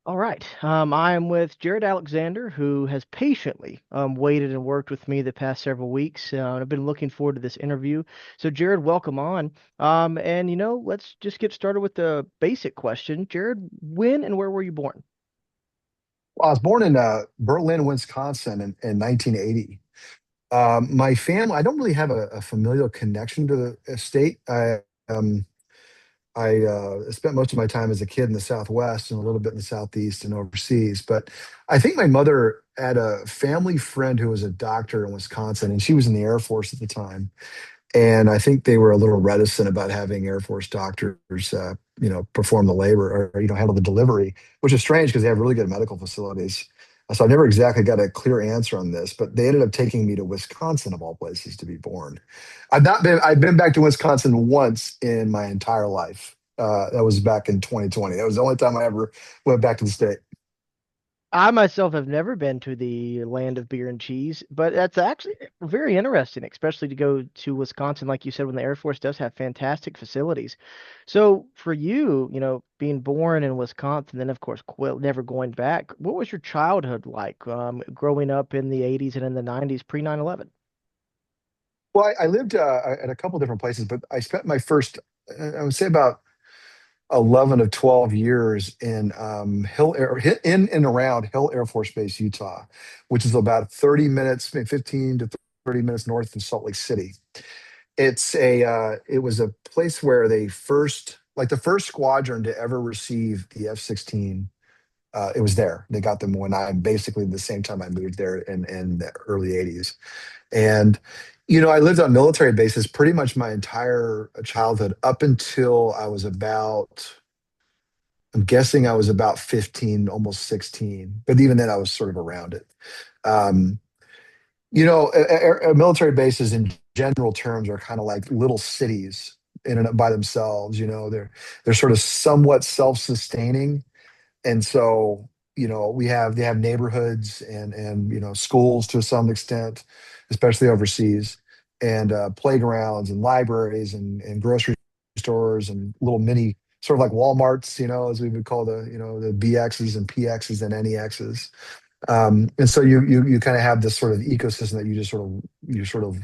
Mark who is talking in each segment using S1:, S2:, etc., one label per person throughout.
S1: All right. I'm with Jerad Alexander, who has patiently waited and worked with me the past several weeks. I've been looking forward to this interview. So, Jerad, welcome on. Let's just get started with the basic question. Jerad, when and where were you born?
S2: Well, I was born in Berlin, Wisconsin in 1980. My family, I don't really have a familial connection to the state. I spent most of my time as a kid in the Southwest and a little bit in the Southeast and overseas. But I think my mother had a family friend who was a doctor in Wisconsin, and she was in the Air Force at the time. And I think they were a little reticent about having Air Force doctors, perform the labor or handle the delivery, which is strange because they have really good medical facilities. So I never exactly got a clear answer on this, but they ended up taking me to Wisconsin of all places to be born. I've been back to Wisconsin once in my entire life. That was back in 2020. That was the only time I ever went back to the state.
S1: I myself have never been to the land of beer and cheese, but that's actually very interesting, especially to go to Wisconsin, like you said, when the Air Force does have fantastic facilities. So for you, being born in Wisconsin, then of course never going back, what was your childhood like, growing up in the 80s and in the 90s pre 9/11?
S2: Well, I lived at a couple different places, but I spent my first, I would say about 11 of 12 years in in and around Hill Air Force Base, Utah, which is about 30 minutes, maybe 15 to 30 minutes north of Salt Lake City. It was a place where the first squadron to ever receive the F-16. It was there. They got them when I basically the same time I moved there in the early 80s. And, I lived on military bases pretty much my entire childhood up until I'm guessing I was about 15, almost 16. But even then, I was sort of around it. Um, Military bases in general terms are kind of like little cities in and by themselves. They're sort of somewhat self-sustaining, and so they have neighborhoods and schools to some extent, especially overseas, and playgrounds and libraries and grocery stores and little mini sort of like Walmarts, as we would call the BXs and PXs and NEXs. And so you kind of have this sort of ecosystem that you sort of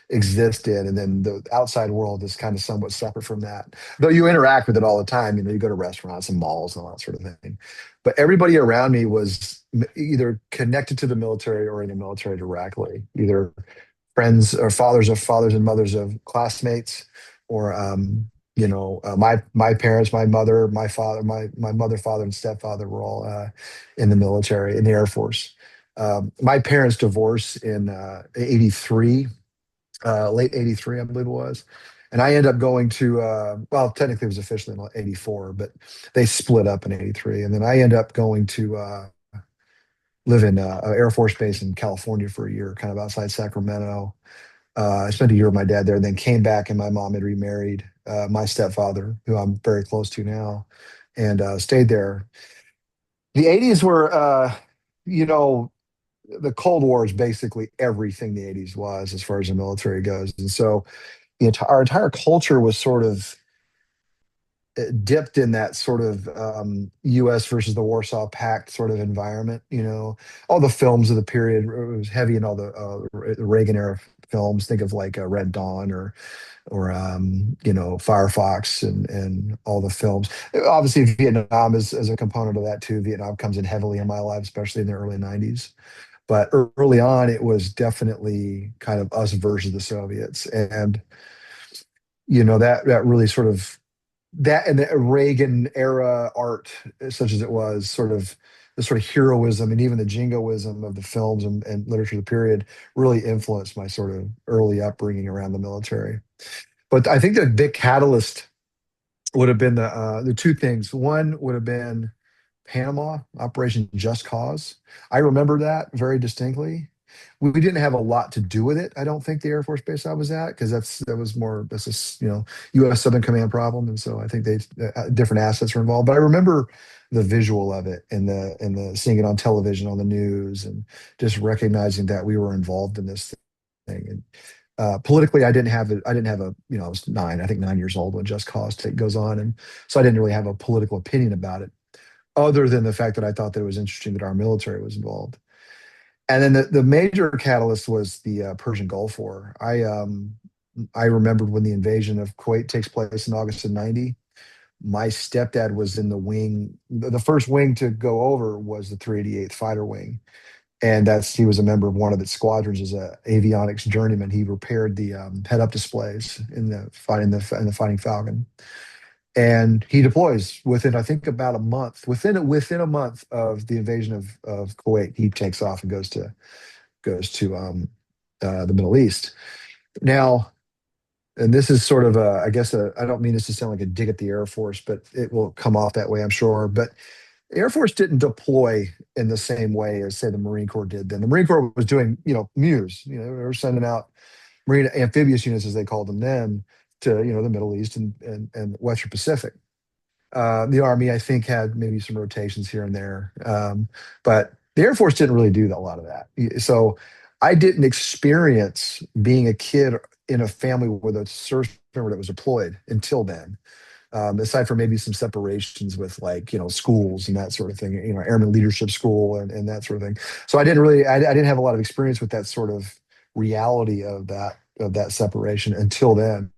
S2: exist in, and then the outside world is kind of somewhat separate from that. Though you interact with it all the time, you go to restaurants and malls and all that sort of thing. But everybody around me was either connected to the military or in the military directly, either friends or fathers and mothers of classmates, or my parents, my mother, my father, my mother, father, and stepfather were all in the military, in the Air Force. My parents divorced in '83, late '83, I believe it was. And I ended up going to, well, technically it was officially in '84, but they split up in '83. And then I ended up going to live in Air Force Base in California for a year, kind of outside Sacramento. I spent a year with my dad there, then came back, and my mom had remarried my stepfather, who I'm very close to now, and stayed there. The '80s were, you know, the Cold War is basically everything the '80s was as far as the military goes, and so our entire culture was sort of dipped in that sort of U.S. versus the Warsaw Pact sort of environment. All the films of the period, it was heavy in all the Reagan era films. Think of like Red Dawn or Firefox and all the films. Obviously, Vietnam is a component of that too. Vietnam comes in heavily in my life, especially in the early '90s. But early on, it was definitely kind of us versus the Soviets, and that really sort of that and the Reagan era art, such as it was, sort of the sort of heroism and even the jingoism of the films and literature of the period really influenced my sort of early upbringing around the military. But I think the big catalyst would have been the two things. One would have been Panama, Operation Just Cause. I remember that very distinctly. We didn't have a lot to do with it. I don't think the Air Force Base I was at, because that's a U.S. Southern Command problem, and so I think they different assets were involved. But I remember the visual of it and the seeing it on television, on the news, and just recognizing that we were involved in this thing. And politically, I didn't have it. I didn't have I was nine, I think 9 years old when Just Cause goes on, and so I didn't really have a political opinion about it. other than the fact that I thought that it was interesting that our military was involved. And then the major catalyst was the Persian Gulf War. I remembered when the invasion of Kuwait takes place in August of '90. My stepdad was in the wing. The first wing to go over was the 388th Fighter Wing, and that's he was a member of one of its squadrons as a avionics journeyman. He repaired the head-up displays in the Fighting Falcon, and he deploys within I think about a month. Within a month of the invasion of Kuwait, he takes off and goes to the Middle East. Now, and this is sort of I guess I don't mean this to sound like a dig at the Air Force, but it will come off that way, I'm sure. But the Air Force didn't deploy in the same way as say the Marine Corps did. Then the Marine Corps was doing, MEWS. They were sending out Marine amphibious units, as they called them then, to the Middle East and Western Pacific. The Army, I think, had maybe some rotations here and there, but the Air Force didn't really do a lot of that. So I didn't experience being a kid in a family with a service member that was deployed until then. Aside from maybe some separations with like schools and that sort of thing, Airman Leadership School and that sort of thing. So I didn't have a lot of experience with that sort of reality of that separation until then.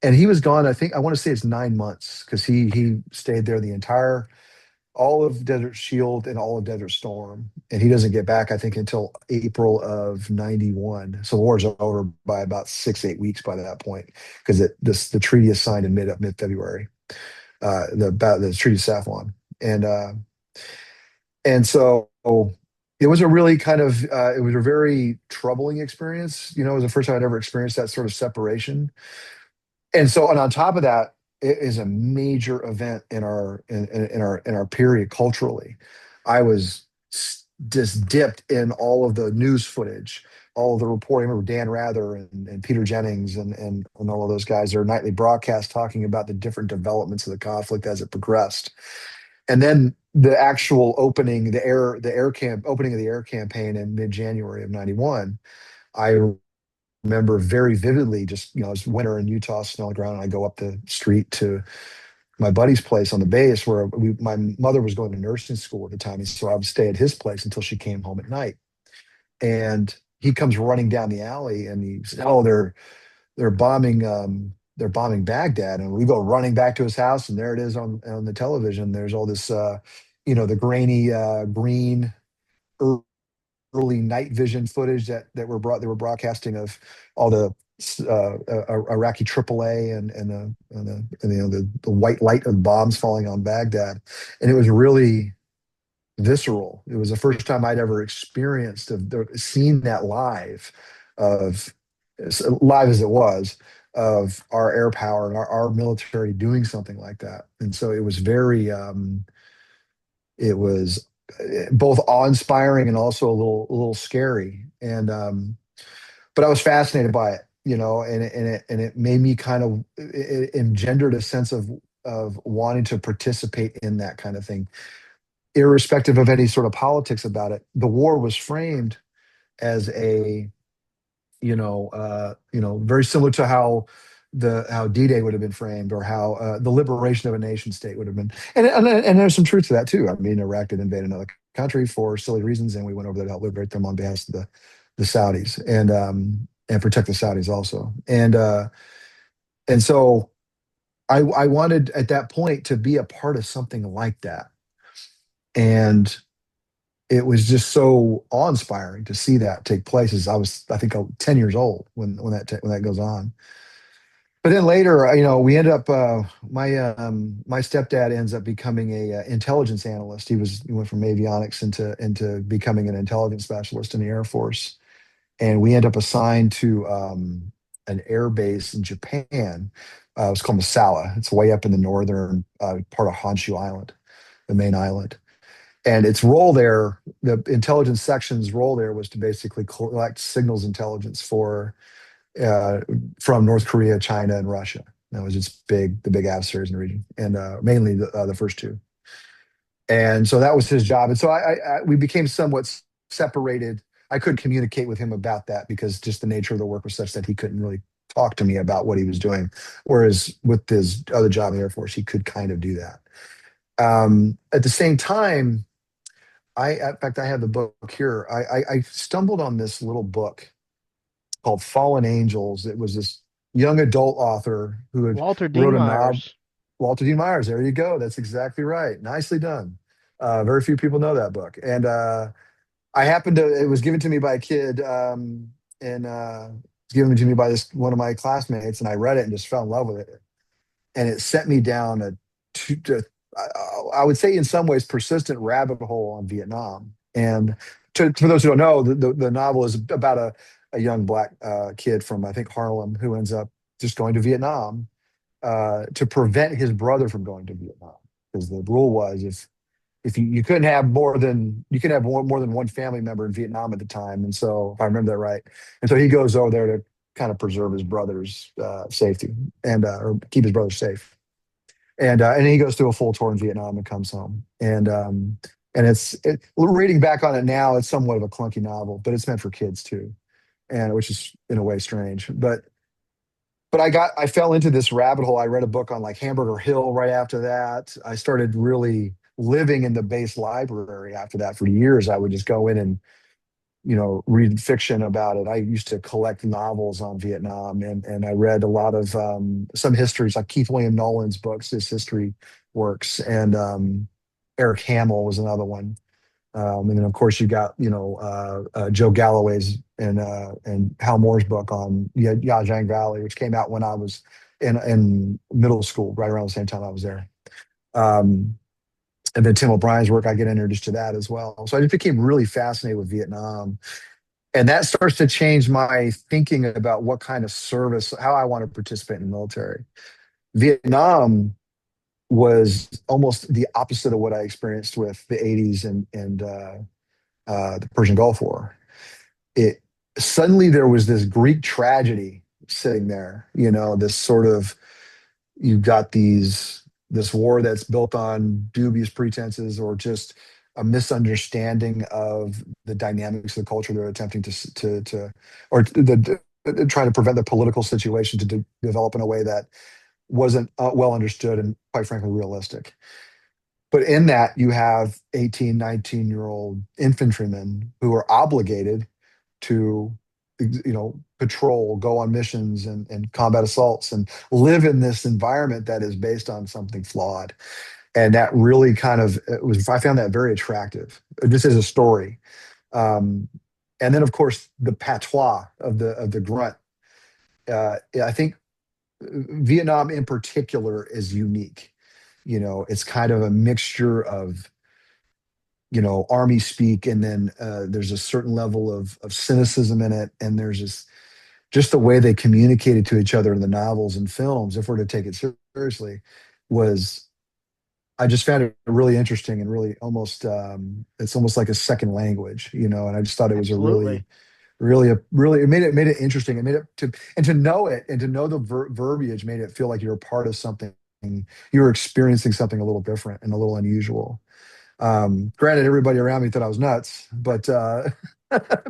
S2: And he was gone. I think I want to say it's 9 months because he stayed there the entire all of Desert Shield and all of Desert Storm, and he doesn't get back I think until April of '91. So the war's over by about 6 8 weeks by that point because the treaty is signed in mid February, the Treaty of Safwan, and so it was a really it was a very troubling experience. It was the first time I'd ever experienced that sort of separation. And on top of that, it is a major event in our period culturally. I was just dipped in all of the news footage, all of the reporting. I remember Dan Rather and Peter Jennings and all of those guys, their nightly broadcast talking about the different developments of the conflict as it progressed. And then the actual opening, opening of the air campaign in mid-January of '91. I remember very vividly just, it's winter in Utah, snow on the ground, and I go up the street to my buddy's place on the base where my mother was going to nursing school at the time. And so I would stay at his place until she came home at night. And he comes running down the alley and he says, "Oh, they're bombing Baghdad." And we go running back to his house, and there it is on the television. There's all this, the grainy green early night vision footage they were broadcasting of all the Iraqi AAA and the white light of bombs falling on Baghdad, and it was really visceral. It was the first time I'd ever experienced seen that of live as it was, of our air power and our military doing something like that. And so it was it was both awe-inspiring and also a little scary. But I was fascinated by it, and it made me it engendered a sense of wanting to participate in that kind of thing, irrespective of any sort of politics about it. The war was framed as very similar to how D-Day would have been framed, or how the liberation of a nation state would have been. And there's some truth to that too. I mean, Iraq did invade another country for silly reasons, and we went over there to help liberate them on behalf of the Saudis and protect the Saudis also. And so I wanted at that point to be a part of something like that, and it was just so awe-inspiring to see that take place. As I think 10 years old when that goes on. But then later, we ended up. My stepdad ends up becoming a intelligence analyst. He went from avionics into becoming an intelligence specialist in the Air Force, and we end up assigned to an air base in Japan. It's called Masala. It's way up in the northern part of Honshu Island, the main island. And its role there, the intelligence section's role there, was to basically collect signals intelligence uh, from North Korea, China, and Russia. That was the big adversaries in the region, and mainly the first two. And so that was his job. And so we became somewhat separated. I couldn't communicate with him about that because just the nature of the work was such that he couldn't really talk to me about what he was doing. Whereas with his other job in the Air Force, he could kind of do that. At the same time, in fact, I have the book here. I stumbled on this little book called Fallen Angels. It was this young adult author who had
S1: Walter D.
S2: wrote a novel.
S1: Myers.
S2: Walter D. Myers. There you go. That's exactly right. Nicely done. Very few people know that book. And I happened to, it was given to me by a kid, and it was given to me by this one of my classmates, and I read it and just fell in love with it. And it sent me down I would say in some ways, persistent rabbit hole on Vietnam. And for those who don't know, the novel is about a young black kid from, I think, Harlem, who ends up just going to Vietnam to prevent his brother from going to Vietnam. Because the rule was if you couldn't have more than one family member in Vietnam at the time. And so, if I remember that right, and so he goes over there to kind of preserve his brother's safety and or keep his brother safe. And he goes through a full tour in Vietnam and comes home. And reading back on it now, it's somewhat of a clunky novel, but it's meant for kids too, and which is in a way strange. But I fell into this rabbit hole. I read a book on like Hamburger Hill right after that. I started really living in the base library after that for years. I would just go in and read fiction about it. I used to collect novels on Vietnam, and I read a lot of some histories, like Keith William Nolan's books, his history works, and Eric Hamill was another one. And then of course you got Joe Galloway's and Hal Moore's book on Yajang Valley, which came out when I was in middle school, right around the same time I was there. Um, and then Tim O'Brien's work, I get introduced to that as well. So I just became really fascinated with Vietnam, and that starts to change my thinking about what kind of service, how I want to participate in the military. Vietnam was almost the opposite of what I experienced with the 80s and the Persian Gulf War. It Suddenly there was this Greek tragedy sitting there, this sort of, you've got this war that's built on dubious pretenses or just a misunderstanding of the dynamics of the culture they're attempting to or trying to prevent the political situation to develop in a way that wasn't well understood and quite frankly realistic. But in that, you have 18, 19-year-old infantrymen who are obligated to, patrol, go on missions and combat assaults and live in this environment that is based on something flawed. And that really kind of I found that very attractive, just as a story. Um, and then, of course, the patois of the grunt. I think Vietnam in particular is unique. It's kind of a mixture of army speak, and then there's a certain level of cynicism in it, and there's just the way they communicated to each other in the novels and films, if we're to take it seriously, was, I just found it really interesting and really almost it's almost like a second language, and I just thought it was a
S1: Absolutely.
S2: really, it made it interesting. It made it to know it and to know the verbiage made it feel like you were part of something. You were experiencing something a little different and a little unusual. Granted, everybody around me thought I was nuts, but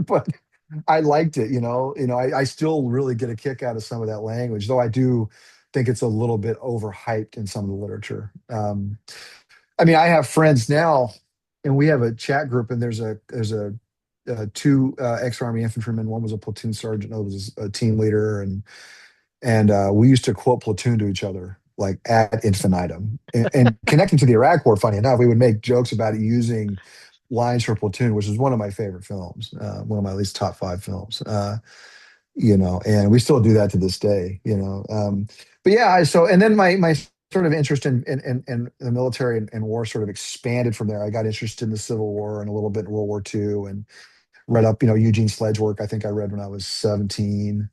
S2: but I liked it. I still really get a kick out of some of that language, though I do think it's a little bit overhyped in some of the literature. I mean, I have friends now, and we have a chat group, and there's two ex-army infantrymen. One was a platoon sergeant, another was a team leader, and we used to quote platoon to each other like ad infinitum. And connecting to the Iraq War, funny enough, we would make jokes about it using lines for Platoon, which is one of my favorite films, one of my at least top five films. And we still do that to this day. But yeah, and then my sort of interest in the military and war sort of expanded from there. I got interested in the Civil War and a little bit in World War II, and read up, Eugene Sledge work. I think I read when I was 17.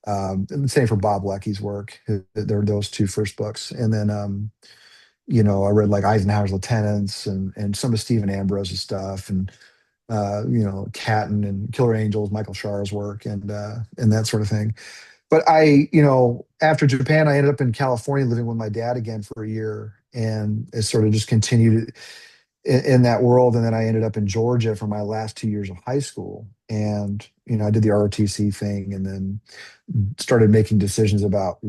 S2: And the same for Bob Lecky's work. There were those two first books. And then, I read like Eisenhower's Lieutenants and some of Stephen Ambrose's stuff and, Catton and Killer Angels, Michael Schar's work and that sort of thing. But after Japan, I ended up in California living with my dad again for a year. And it sort of just continued in that world. And then I ended up in Georgia for my last 2 years of high school. And, I did the ROTC thing and then started making decisions about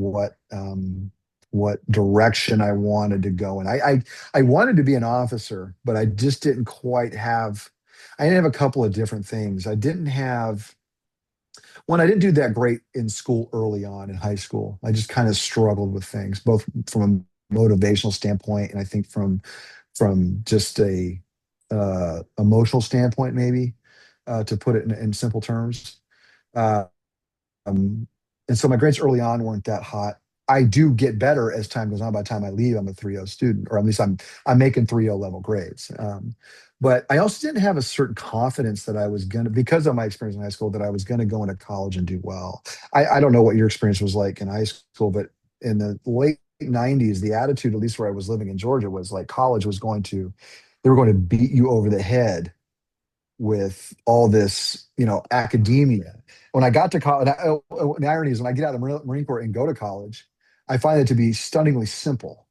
S2: what direction I wanted to go. And I wanted to be an officer, but I just didn't quite have, I didn't have a couple of different things. I didn't have, one, I didn't do that great in school early on in high school. I just kind of struggled with things, both from a motivational standpoint and I think from just a emotional standpoint, maybe, to put it in simple terms. Uh, um, and so my grades early on weren't that hot. I do get better as time goes on. By the time I leave, I'm a 3.0 student, or at least I'm making 3.0 level grades. But I also didn't have a certain confidence that I was gonna, because of my experience in high school, that I was gonna go into college and do well. I don't know what your experience was like in high school, but in the late 90s, the attitude, at least where I was living in Georgia, was like college was going to, they were going to beat you over the head with all this, academia. When I got to college, the irony is when I get out of the Marine Corps and go to college, I find it to be stunningly simple.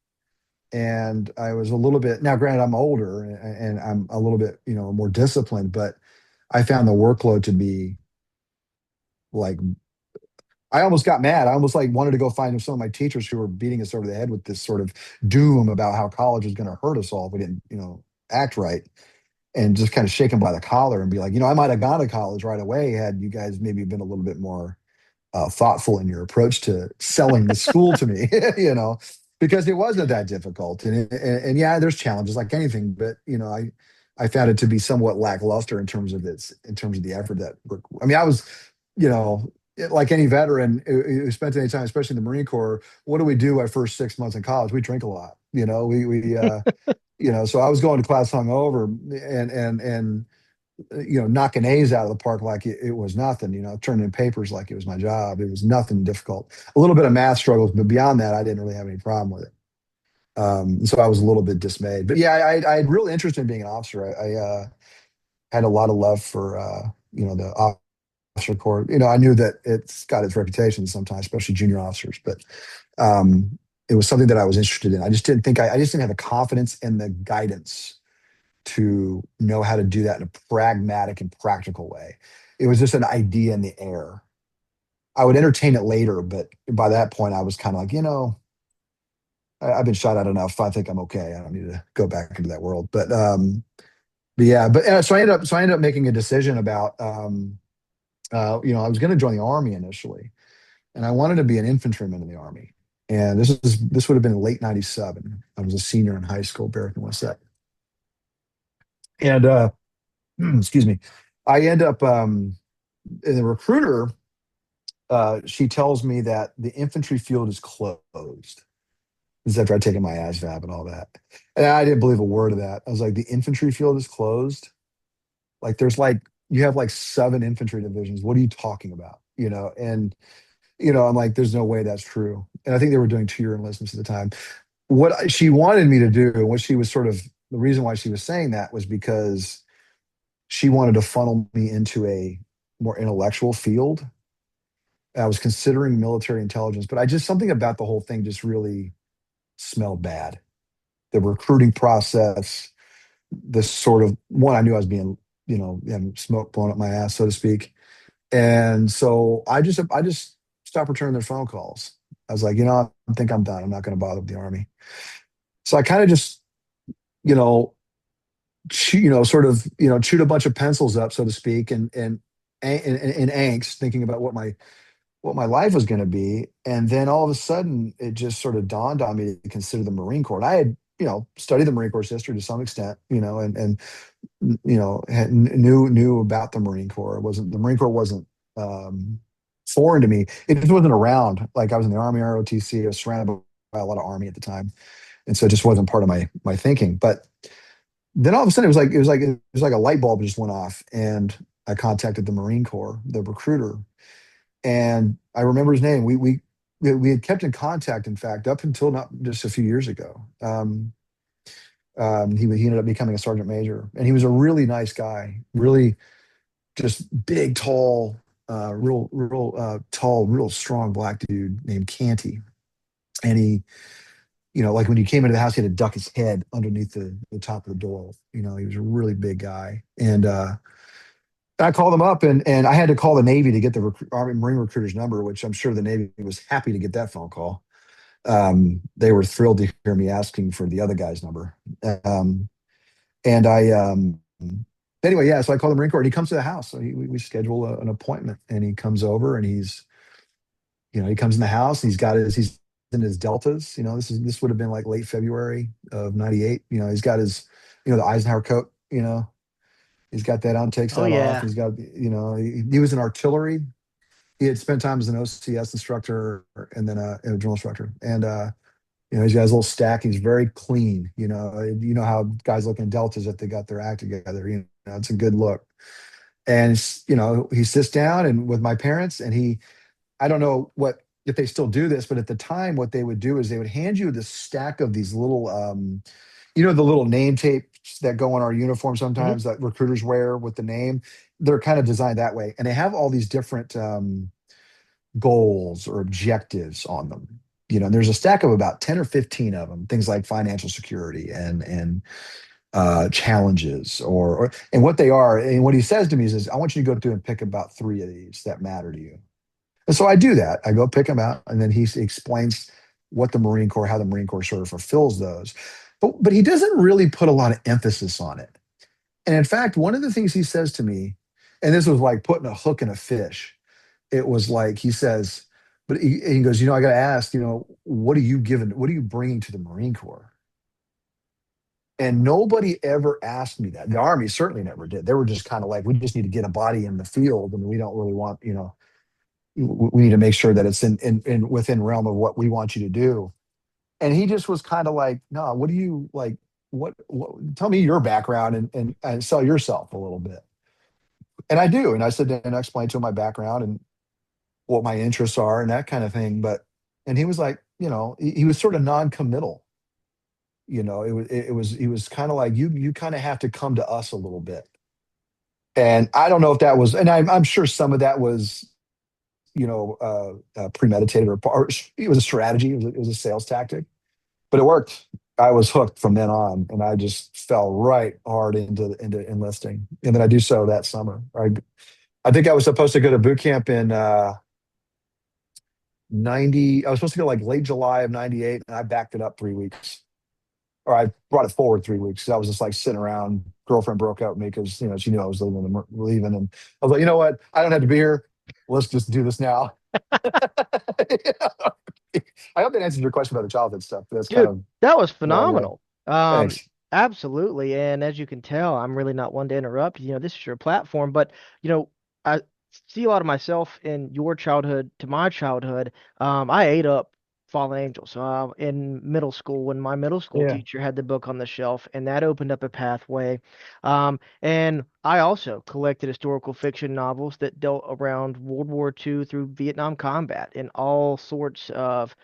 S2: And I was a little bit, now granted, I'm older and I'm a little bit, more disciplined, but I found the workload to be like, I almost got mad. I almost like wanted to go find some of my teachers who were beating us over the head with this sort of doom about how college was going to hurt us all if we didn't, act right, and just kind of shake them by the collar and be like, I might have gone to college right away had you guys maybe been a little bit more thoughtful in your approach to selling the school to me, because it wasn't that difficult. And yeah, there's challenges like anything, but I found it to be somewhat lackluster in terms of the effort that, I mean, I was, you know, like any veteran who spent any time, especially in the Marine Corps, what do we do our first 6 months in college? We drink a lot, so I was going to class hungover and knocking A's out of the park like it was nothing, turning in papers like it was my job. It was nothing difficult. A little bit of math struggles, but beyond that, I didn't really have any problem with it. So I was a little bit dismayed. But yeah, I had real interest in being an officer. I had a lot of love for the officer corps. I knew that it's got its reputation sometimes, especially junior officers, but it was something that I was interested in. I just didn't think I just didn't have the confidence and the guidance to know how to do that in a pragmatic and practical way. It was just an idea in the air. I would entertain it later, but by that point, I was kind of like, I've been shot at enough. I think I'm okay. I don't need to go back into that world. But yeah, so I ended up making a decision about, I was going to join the army initially, and I wanted to be an infantryman in the army. And this would have been late '97. I was a senior in high school. Bear with me one sec. And excuse me, I end up and the recruiter, she tells me that the infantry field is closed. This is after I'd taken my ASVAB and all that. And I didn't believe a word of that. I was like, the infantry field is closed? Like there's like you have like 7 infantry divisions. What are you talking about? And I'm like, there's no way that's true. And I think they were doing 2-year enlistments at the time. What she wanted me to do, and what she was sort of the reason why she was saying that was because she wanted to funnel me into a more intellectual field. I was considering military intelligence, but I just something about the whole thing just really smelled bad. The recruiting process, this sort of one, I knew I was being, having smoke blown up my ass, so to speak. And so I just stopped returning their phone calls. I was like, I think I'm done. I'm not going to bother with the army. So I kind of just, you know, sort of, chewed a bunch of pencils up, so to speak, and angst, thinking about what my life was going to be. And then all of a sudden, it just sort of dawned on me to consider the Marine Corps. And I had, studied the Marine Corps history to some extent, and knew about the Marine Corps. It wasn't the Marine Corps wasn't foreign to me. It just wasn't around. Like I was in the Army ROTC. I was surrounded by a lot of Army at the time, and so it just wasn't part of my thinking. But then all of a sudden, it was like a light bulb just went off, and I contacted the Marine Corps, the recruiter, and I remember his name. We had kept in contact, in fact, up until not just a few years ago. He ended up becoming a sergeant major, and he was a really nice guy, really just big, tall, real tall, real strong black dude named Canty. And he, like when he came into the house, he had to duck his head underneath the top of the door. He was a really big guy, and I called him up, and I had to call the Navy to get the Army Marine recruiter's number, which I'm sure the Navy was happy to get that phone call. They were thrilled to hear me asking for the other guy's number. Um, and I, anyway, yeah, so I called the Marine Corps and he comes to the house. So we schedule an appointment and he comes over and he comes in the house and he's in his deltas. This would have been like late February of '98. He's got his, the Eisenhower coat, he's got that on, takes
S1: Oh
S2: that off.
S1: yeah.
S2: He's got, he was in artillery. He had spent time as an OCS instructor and then a drill instructor. And, he's got his little stack. He's very clean. You know how guys look in deltas if they got their act together. It's a good look. And he sits down and with my parents, and I don't know what if they still do this, but at the time, what they would do is they would hand you this stack of these little, the little name tapes that go on our uniform
S1: Hmm.
S2: sometimes that recruiters wear with the name. They're kind of designed that way, and they have all these different goals or objectives on them. And there's a stack of about 10 or 15 of them, things like financial security and challenges and what they are. And what he says to me is, I want you to go through and pick about three of these that matter to you. And so I do that. I go pick them out, and then he explains how the Marine Corps sort of fulfills those. But he doesn't really put a lot of emphasis on it. And in fact, one of the things he says to me, and this was like putting a hook in a fish. It was like he says, but he goes, I got to ask, what are you bringing to the Marine Corps? And nobody ever asked me that. The Army certainly never did. They were just kind of like, we just need to get a body in the field, and we don't really want, we need to make sure that it's in within realm of what we want you to do. And he just was kind of like, no, what do you like? What tell me your background and sell yourself a little bit. And I do. And I said, and I explained to him my background and what my interests are and that kind of thing. And he was like, he was sort of non-committal. He was kind of like, you kind of have to come to us a little bit. And I don't know if that was, and I'm sure some of that was, premeditated or it was a strategy. It was a sales tactic, but it worked. I was hooked from then on, and I just fell right hard into enlisting. And then I do so that summer. I think I was supposed to go to boot camp in 90. I was supposed to go like late July of '98, and I backed it up 3 weeks, or I brought it forward 3 weeks. I was just like sitting around. Girlfriend broke up with me because she knew I was leaving, and I was like, you know what? I don't have to be here. Let's just do this now. I hope that answers your question about the childhood stuff. That's kind
S1: Dude,
S2: of
S1: that was
S2: a long way.
S1: phenomenal. Um,
S2: Thanks.
S1: Absolutely. And as you can tell, I'm really not one to interrupt. This is your platform, but I see a lot of myself in your childhood to my childhood. I ate up Fallen Angels in middle school when my middle school
S2: Yeah.
S1: teacher had the book on the shelf, and that opened up a pathway. And I also collected historical fiction novels that dealt around World War II through Vietnam combat in all sorts of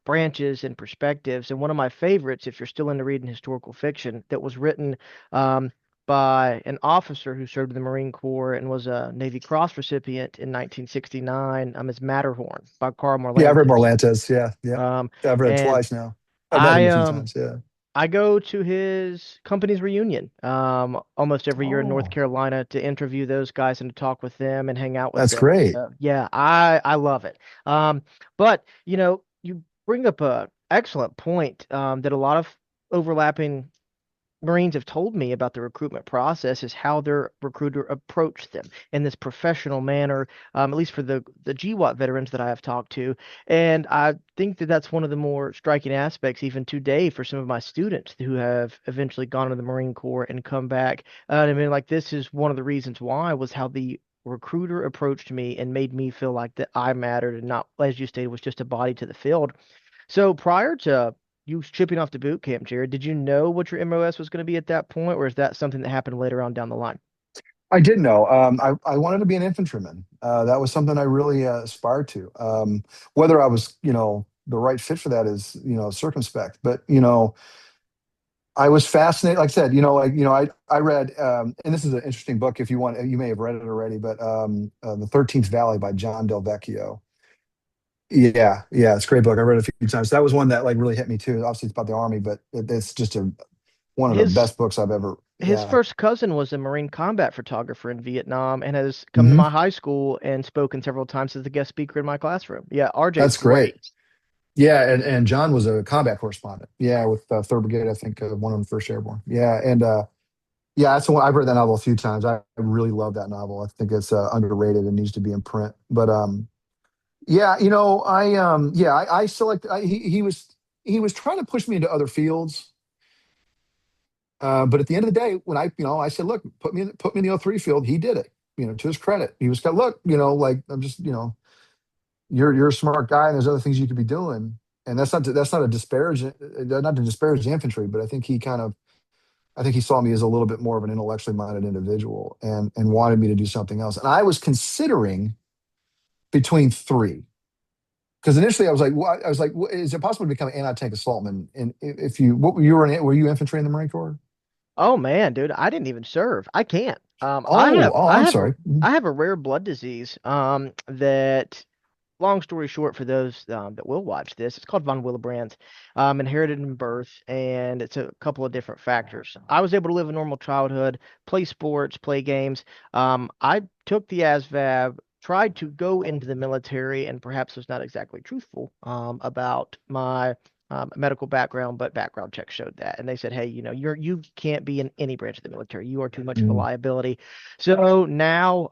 S1: branches and perspectives. And one of my favorites, if you're still into reading historical fiction, that was written um, by an officer who served in the Marine Corps and was a Navy Cross recipient in 1969, is Matterhorn by Carl
S2: Yeah, I've read
S1: Morlantes.
S2: Morlantes. Yeah, yeah.
S1: Um,
S2: Yeah, I've read it
S1: and
S2: twice now. I've met him
S1: I
S2: a few
S1: um
S2: times. Yeah.
S1: I go to his company's reunion almost every year in North
S2: Oh,
S1: Carolina to interview those guys and to talk with them and hang out with
S2: that's
S1: them.
S2: great.
S1: Yeah, I love it. But you bring up a excellent point that a lot of overlapping Marines have told me about the recruitment process is how their recruiter approached them in this professional manner, at least for the GWAT veterans that I have talked to. And I think that that's one of the more striking aspects, even today, for some of my students who have eventually gone to the Marine Corps and come back. And I mean, like, this is one of the reasons why was how the recruiter approached me and made me feel like that I mattered and not, as you stated, was just a body to the field. So prior to you shipping off to boot camp, Jared, did you know what your MOS was going to be at that point, or is that something that happened later on down the line?
S2: I did know. I wanted to be an infantryman. That was something I really aspired to. Whether I was, the right fit for that is, circumspect. But, I was fascinated. Like I said, I read, and this is an interesting book. If you want, you may have read it already. But The 13th Valley by John Del Vecchio. Yeah, yeah, it's a great book. I read it a few times. That was one that like really hit me too. Obviously, it's about the army, but it's just one of the
S1: His
S2: best books I've ever.
S1: his
S2: Yeah.
S1: first cousin was a Marine combat photographer in Vietnam and has come to
S2: Hmm.
S1: my high school and spoken several times as a guest speaker in my classroom. Yeah, RJ's
S2: That's great.
S1: great.
S2: Yeah, and John was a combat correspondent. Yeah, with 3rd Brigade, I think, one of them First Airborne. Yeah, and yeah, that's the one I've read that novel a few times. I really love that novel. I think it's underrated and needs to be in print. But yeah, yeah, I select. He was trying to push me into other fields. But at the end of the day, when I said, look, put me in the O3 field, he did it. To his credit, he was kind of, look, like I'm just, you're a smart guy, and there's other things you could be doing. And that's not a disparage, not to disparage the infantry, but I think he saw me as a little bit more of an intellectually minded individual, and wanted me to do something else. And I was considering between three. Because initially I was like, is it possible to become an anti-tank assaultman? And if you, what were you infantry in the Marine Corps?
S1: Oh man, dude, I didn't even serve. I can't.
S2: I'm sorry.
S1: I have a rare blood disease. That long story short, for those that will watch this, it's called von Willebrand, inherited in birth, and it's a couple of different factors. I was able to live a normal childhood, play sports, play games. I took the ASVAB, tried to go into the military, and perhaps was not exactly truthful about my medical background, but background checks showed that, and they said, "Hey, you can't be in any branch of the military. You are too much of a
S2: Mm.
S1: liability." So now,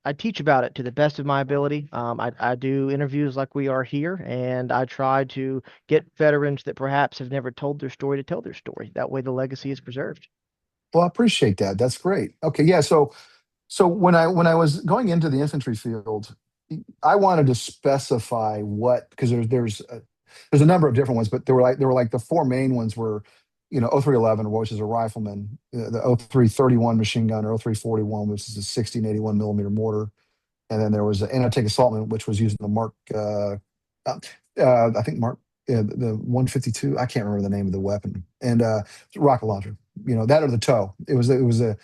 S1: I teach about it to the best of my ability. I do interviews like we are here, and I try to get veterans that perhaps have never told their story to tell their story. That way, the legacy is preserved.
S2: Well, I appreciate that. That's great. Okay, yeah. So when I was going into the infantry field, I wanted to specify what, because there's a number of different ones, but there were like the four main ones were, 0311, which is a rifleman, the 0331 machine gunner, 0341, which is a 1681 millimeter mortar, and then there was an anti-tank assaultman, which was using the Mark, uh, I think Mark, the 152. I can't remember the name of the weapon, and rocket launcher. That or the toe. It was the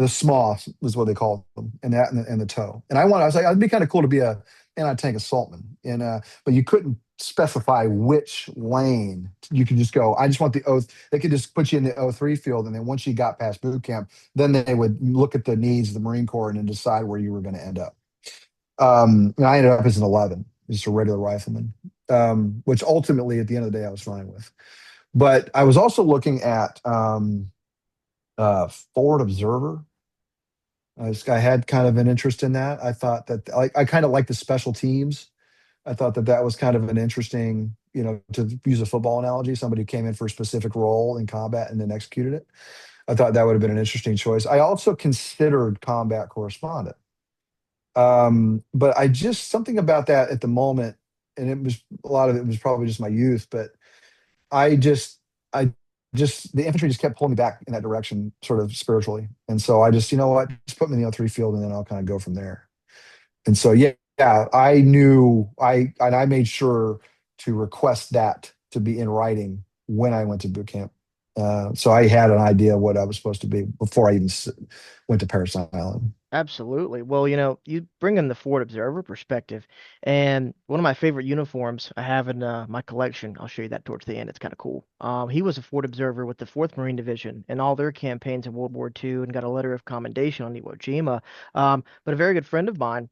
S2: small was what they called them, and that and the toe. And I was like, it'd be kind of cool to be a anti-tank assaultman, and but you couldn't specify which lane. You could just go. I just want the O. They could just put you in the O3 field, and then once you got past boot camp, then they would look at the needs of the Marine Corps and then decide where you were going to end up. And I ended up as an 11, just a regular rifleman, which ultimately at the end of the day I was fine with. But I was also looking at Forward Observer. I had kind of an interest in that. I thought that I kind of like the special teams. I thought that that was kind of an interesting, to use a football analogy, somebody who came in for a specific role in combat and then executed it. I thought that would have been an interesting choice. I also considered combat correspondent. But I just something about that at the moment, and it was a lot of it was probably just my youth, but I just I just the infantry just kept pulling me back in that direction, sort of spiritually. And so I just, what, just put me in the O3 field and then I'll kind of go from there. And so yeah, I knew I made sure to request that to be in writing when I went to boot camp. So I had an idea of what I was supposed to be before I even went to Parris Island.
S1: Absolutely. Well, you bring in the Ford Observer perspective, and one of my favorite uniforms I have in my collection, I'll show you that towards the end. It's kind of cool. He was a Ford Observer with the 4th Marine Division in all their campaigns in World War II and got a letter of commendation on Iwo Jima. But a very good friend of mine,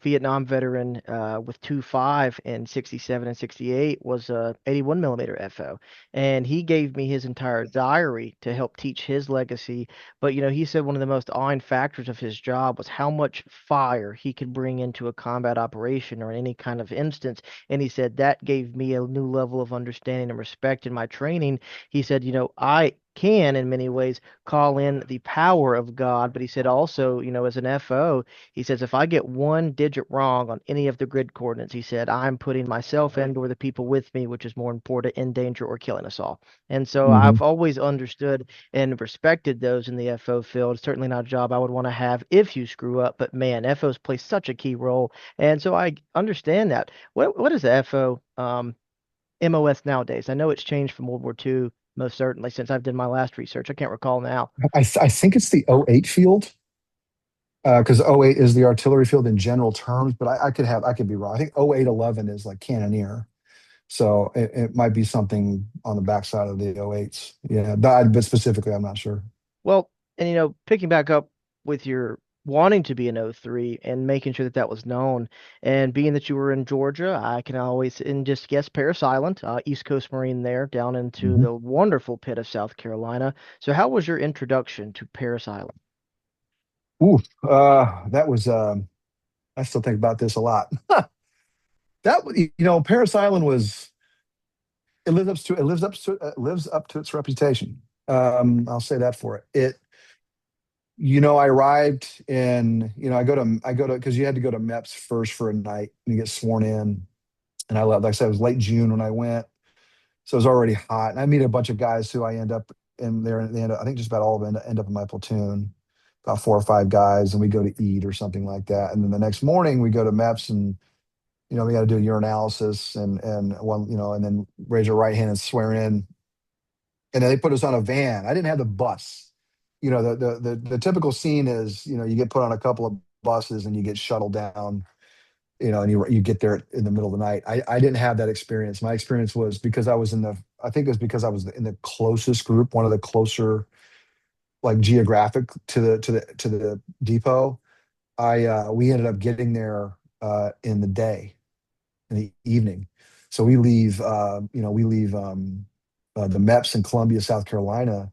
S1: Vietnam veteran with 2.5 in 67 and 68, was a 81 millimeter FO. And he gave me his entire diary to help teach his legacy, but he said one of the most awing factors of his job was how much fire he could bring into a combat operation or in any kind of instance. And he said that gave me a new level of understanding and respect in my training. He said, I can in many ways call in the power of God, but he said also, as an FO, he says if I get one digit wrong on any of the grid coordinates, he said I'm putting myself and or the people with me, which is more important, in danger or killing us all. And so
S2: Hmm.
S1: I've always understood and respected those in the FO field. It's certainly not a job I would want to have if you screw up, but man, FOs play such a key role. And so I understand that. What is the FO MOS nowadays? I know it's changed from World War II, most certainly, since I've done my last research. I can't recall now.
S2: I think it's the O8 field, because O8 is the artillery field in general terms, but I could be wrong. I think 0811 is like cannoneer. So it might be something on the backside of the O8s. Yeah, but specifically, I'm not sure.
S1: Well, and picking back up with your wanting to be an O3 and making sure that that was known. And being that you were in Georgia, I can always, and just guess Parris Island, East Coast Marine there, down into
S2: Mhm.
S1: the wonderful pit of South Carolina. So, how was your introduction to Parris Island?
S2: Ooh, that was. I still think about this a lot. Paris Island was. It lives up to its reputation. I'll say that for it. I arrived in. I go to because you had to go to MEPS first for a night and you get sworn in. And I left. Like I said, it was late June when I went, so it was already hot. And I meet a bunch of guys who I end up in there. And they end up, I think just about all of them end up in my platoon, about four or five guys, and we go to eat or something like that. And then the next morning we go to MEPS and we got to do a urinalysis and one, and then raise your right hand and swear in. And then they put us on a van. I didn't have the bus. The typical scene is, you get put on a couple of buses and you get shuttled down, and you get there in the middle of the night. I didn't have that experience. My experience was because I think it was because I was in the closest group, one of the closer, like geographic to the depot. We ended up getting there in the day, in the evening. So we leave the MEPS in Columbia, South Carolina.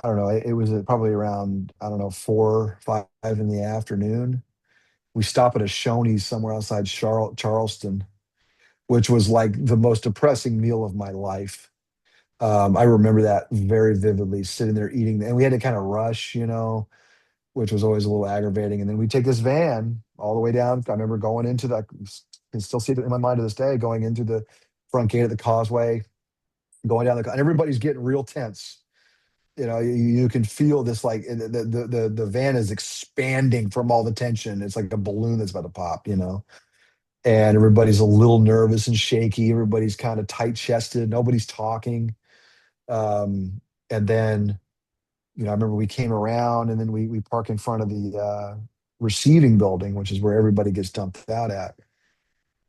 S2: I don't know. It was probably around, I don't know, 4, 5 in the afternoon. We stop at a Shoney's somewhere outside Charleston, which was like the most depressing meal of my life. I remember that very vividly, sitting there eating, and we had to kind of rush, which was always a little aggravating. And then we take this van all the way down. I remember going into the, I can still see it in my mind to this day, going into the front gate of the causeway, going down and everybody's getting real tense. You can feel this, like the van is expanding from all the tension. It's like a balloon that's about to pop, and everybody's a little nervous and shaky. Everybody's kind of tight chested. Nobody's talking. And then, I remember we came around and then we park in front of the receiving building, which is where everybody gets dumped out at.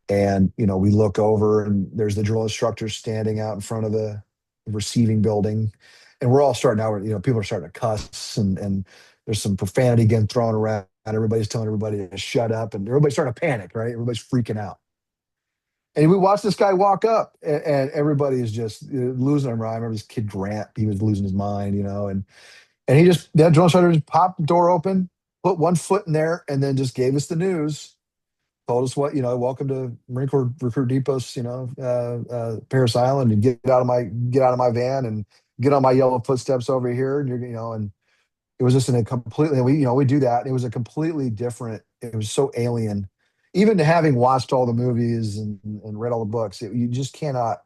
S2: And, we look over and there's the drill instructor standing out in front of the receiving building. And we're all starting out, people are starting to cuss and there's some profanity getting thrown around. Everybody's telling everybody to shut up and everybody's starting to panic, right? Everybody's freaking out. And we watched this guy walk up, and everybody is just losing their mind. I remember this kid Grant; he was losing his mind, and he just that drill instructor just popped the door open, put one foot in there, and then just gave us the news. Told us welcome to Marine Corps Recruit Depot's, Parris Island, and get out of my van and get on my yellow footsteps over here, and and it was just in a completely we do that. It was a completely different. It was so alien, even to having watched all the movies and read all the books. You just cannot.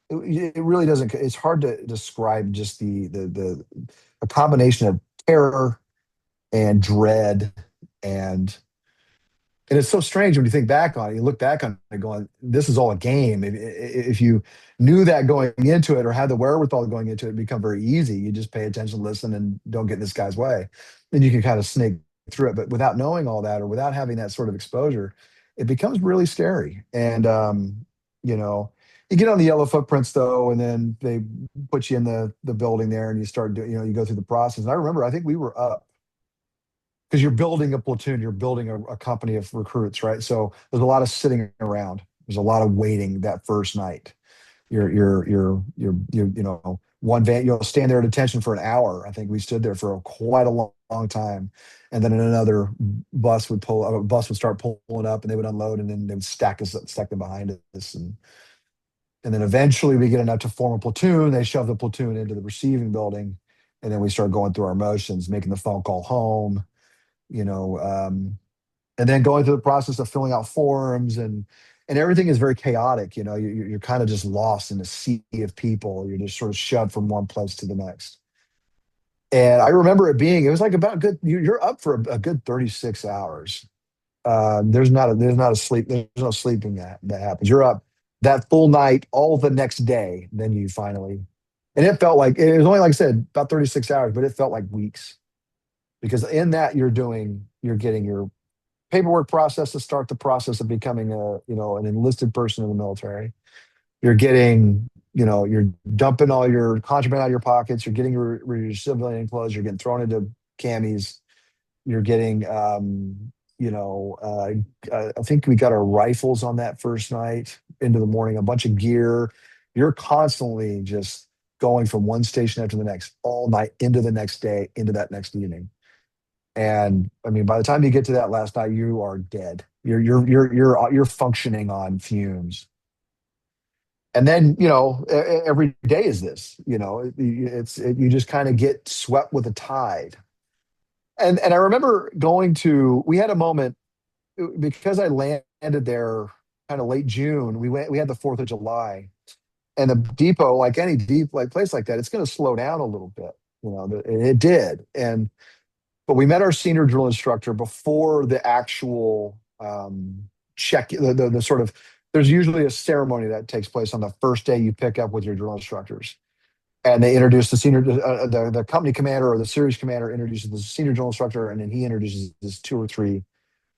S2: It really doesn't. It's hard to describe just the a combination of terror and dread and it's so strange when you think back on it. You look back on it going, this is all a game. If you knew that going into it or had the wherewithal going into it, it'd become very easy. You just pay attention, listen, and don't get in this guy's way. Then you can kind of snake through it. But without knowing all that or without having that sort of exposure, it becomes really scary. And, you know, you get on the yellow footprints though, and then they put you in the building there and you start doing, you go through the process. And I remember, I think we were up because you're building a platoon, you're building a company of recruits, right? So there's a lot of sitting around. There's a lot of waiting that first night. One van, you'll stand there at attention for an hour. I think we stood there for quite a long time. And then another bus would start pulling up and they would unload and then they would stack them behind us. And then eventually we get enough to form a platoon. They shove the platoon into the receiving building. And then we start going through our motions, making the phone call home, you know, and then going through the process of filling out forms and everything is very chaotic. You're kind of just lost in a sea of people. You're just sort of shoved from one place to the next. And I remember it was like about good. You're up for a good 36 hours. There's no sleeping that happens. You're up that full night, all the next day. Then you finally, and it felt like it was only, like I said, about 36 hours, but it felt like weeks because in that you're getting your paperwork process to start the process of becoming an enlisted person in the military. You're getting, you're dumping all your contraband out of your pockets. You're getting your civilian clothes. You're getting thrown into camis. You're getting, you know, I think we got our rifles on that first night into the morning, a bunch of gear. You're constantly just going from one station after the next, all night into the next day, into that next evening. And I mean, by the time you get to that last night, you are dead. You're functioning on fumes. And then, every day is this. You just kind of get swept with the tide. And I remember going to. We had a moment because I landed there kind of late June. We had the 4th of July, and the depot, like any deep like place like that, it's going to slow down a little bit. And it did. And but we met our senior drill instructor before the actual check. The sort of there's usually a ceremony that takes place on the first day you pick up with your drill instructors, and they introduce the senior, the company commander or the series commander introduces the senior drill instructor, and then he introduces his two or three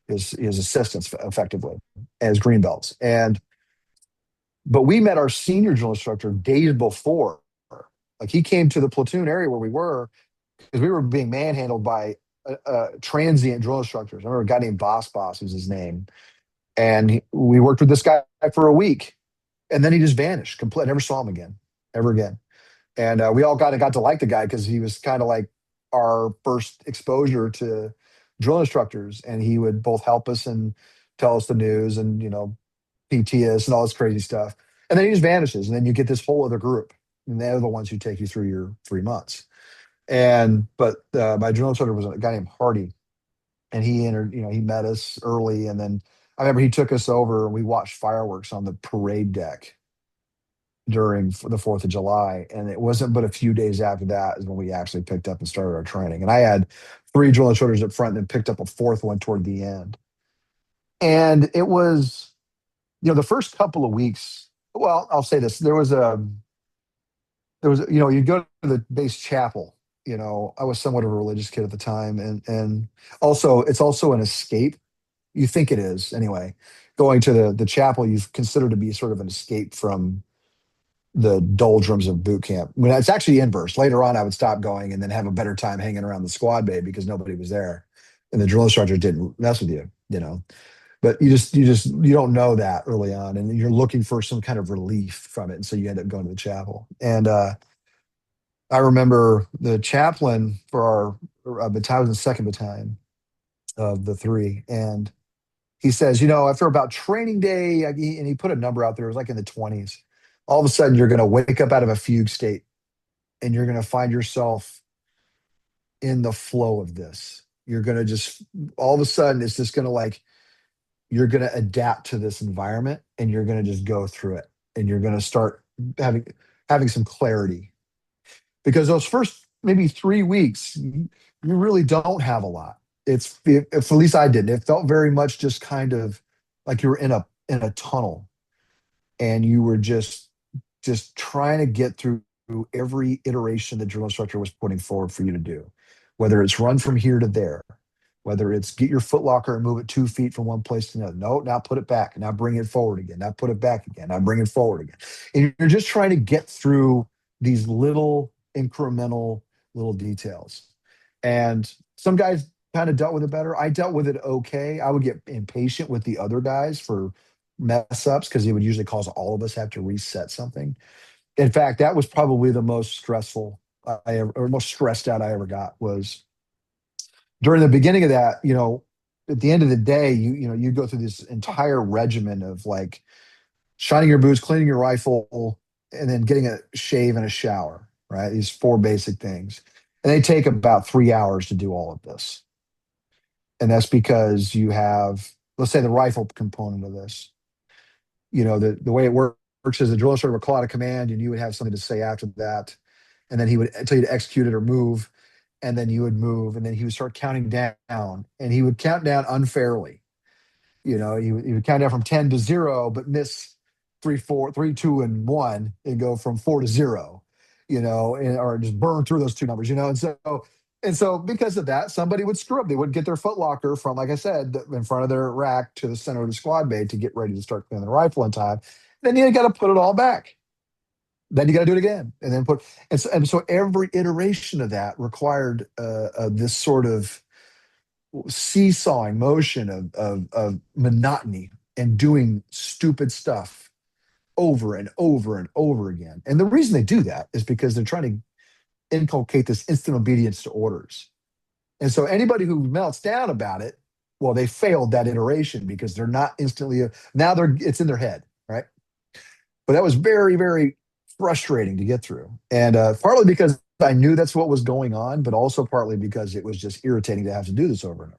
S2: his assistants effectively as green belts. And but we met our senior drill instructor days before. Like he came to the platoon area where we were because we were being manhandled by transient drill instructors. I remember a guy named Boss was his name, and we worked with this guy for a week, and then he just vanished. Complete. I never saw him again, ever again. And we all got to like the guy because he was kind of like our first exposure to drill instructors, and he would both help us and tell us the news and PT us and all this crazy stuff. And then he just vanishes, and then you get this whole other group, and they're the ones who take you through your 3 months. And but my drill instructor was a guy named Hardy, and he met us early, and then I remember he took us over and we watched fireworks on the parade deck during the 4th of July. And it wasn't but a few days after that is when we actually picked up and started our training. And I had three drill instructors up front and then picked up a fourth one toward the end. And it was, the first couple of weeks, well, I'll say this, you'd go to the base chapel. I was somewhat of a religious kid at the time. And also, it's also an escape. You think it is anyway. Going to the chapel, you've considered to be sort of an escape from the doldrums of boot camp. When it's actually inverse. Later on, I would stop going and then have a better time hanging around the squad bay because nobody was there, and the drill instructor didn't mess with you. But you don't know that early on, and you're looking for some kind of relief from it, and so you end up going to the chapel. And I remember the chaplain for our battalion, the second battalion of the three, and he says, after about training day, and he put a number out there, it was like in the 20s. All of a sudden, you're going to wake up out of a fugue state and you're going to find yourself in the flow of this. You're going to just, all of a sudden, it's just going to you're going to adapt to this environment and you're going to just go through it and you're going to start having some clarity. Because those first maybe 3 weeks, you really don't have a lot. If at least I didn't. It felt very much just kind of like you were in a tunnel and you were just trying to get through every iteration the drill instructor was putting forward for you to do, whether it's run from here to there, whether it's get your foot locker and move it 2 feet from one place to another. No, now put it back. Now bring it forward again. Now put it back again. Now bring it forward again. And you're just trying to get through these little incremental little details. And some guys kind of dealt with it better. I dealt with it okay. I would get impatient with the other guys for mess ups because it would usually cause all of us have to reset something. In fact, that was probably the most stressful I ever, or most stressed out I ever got was during the beginning of that. At the end of the day, you go through this entire regimen of like shining your boots, cleaning your rifle, and then getting a shave and a shower. Right, these four basic things, and they take about 3 hours to do all of this. And that's because you have, let's say, the rifle component of this. The way it works is the drill instructor would call out a command, and you would have something to say after that, and then he would tell you to execute it or move, and then you would move, and then he would start counting down, and he would count down unfairly. He would count down from 10 to 0, but miss 3, 4, 3, 2, and 1, and go from 4 to 0. Or just burn through those two numbers. And so because of that, somebody would screw up. They would get their footlocker from, like I said, in front of their rack to the center of the squad bay to get ready to start cleaning the rifle in time. Then you got to put it all back. Then you got to do it again, and then and so every iteration of that required this sort of seesawing motion of monotony and doing stupid stuff over and over and over again. And the reason they do that is because they're trying to inculcate this instant obedience to orders. And so anybody who melts down about it, well, they failed that iteration because they're not instantly now they're it's in their head, right? But that was very, very frustrating to get through. And partly because I knew that's what was going on, but also partly because it was just irritating to have to do this over and over.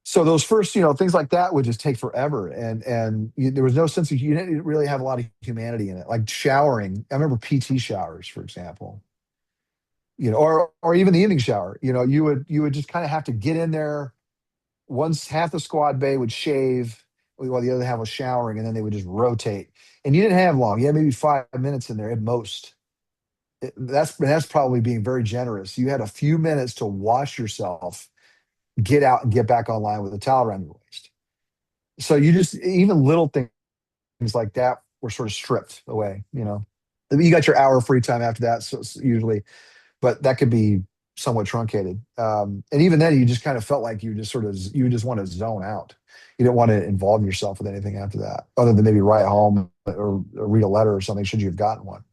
S2: So those first, things like that would just take forever, and there was no sense of you didn't really have a lot of humanity in it. Like showering, I remember PT showers, for example, or even the evening shower. You would just kind of have to get in there. Once half the squad bay would shave, while the other half was showering, and then they would just rotate. And you didn't have long; you had maybe 5 minutes in there at most. That's probably being very generous. You had a few minutes to wash yourself, get out, and get back online with a towel around your waist. So you just even little things like that were sort of stripped away. You got your hour of free time after that, so usually, but that could be somewhat truncated. And even then, you just kind of felt like you just want to zone out. You didn't want to involve yourself with anything after that, other than maybe write home or read a letter or something, should you have gotten one.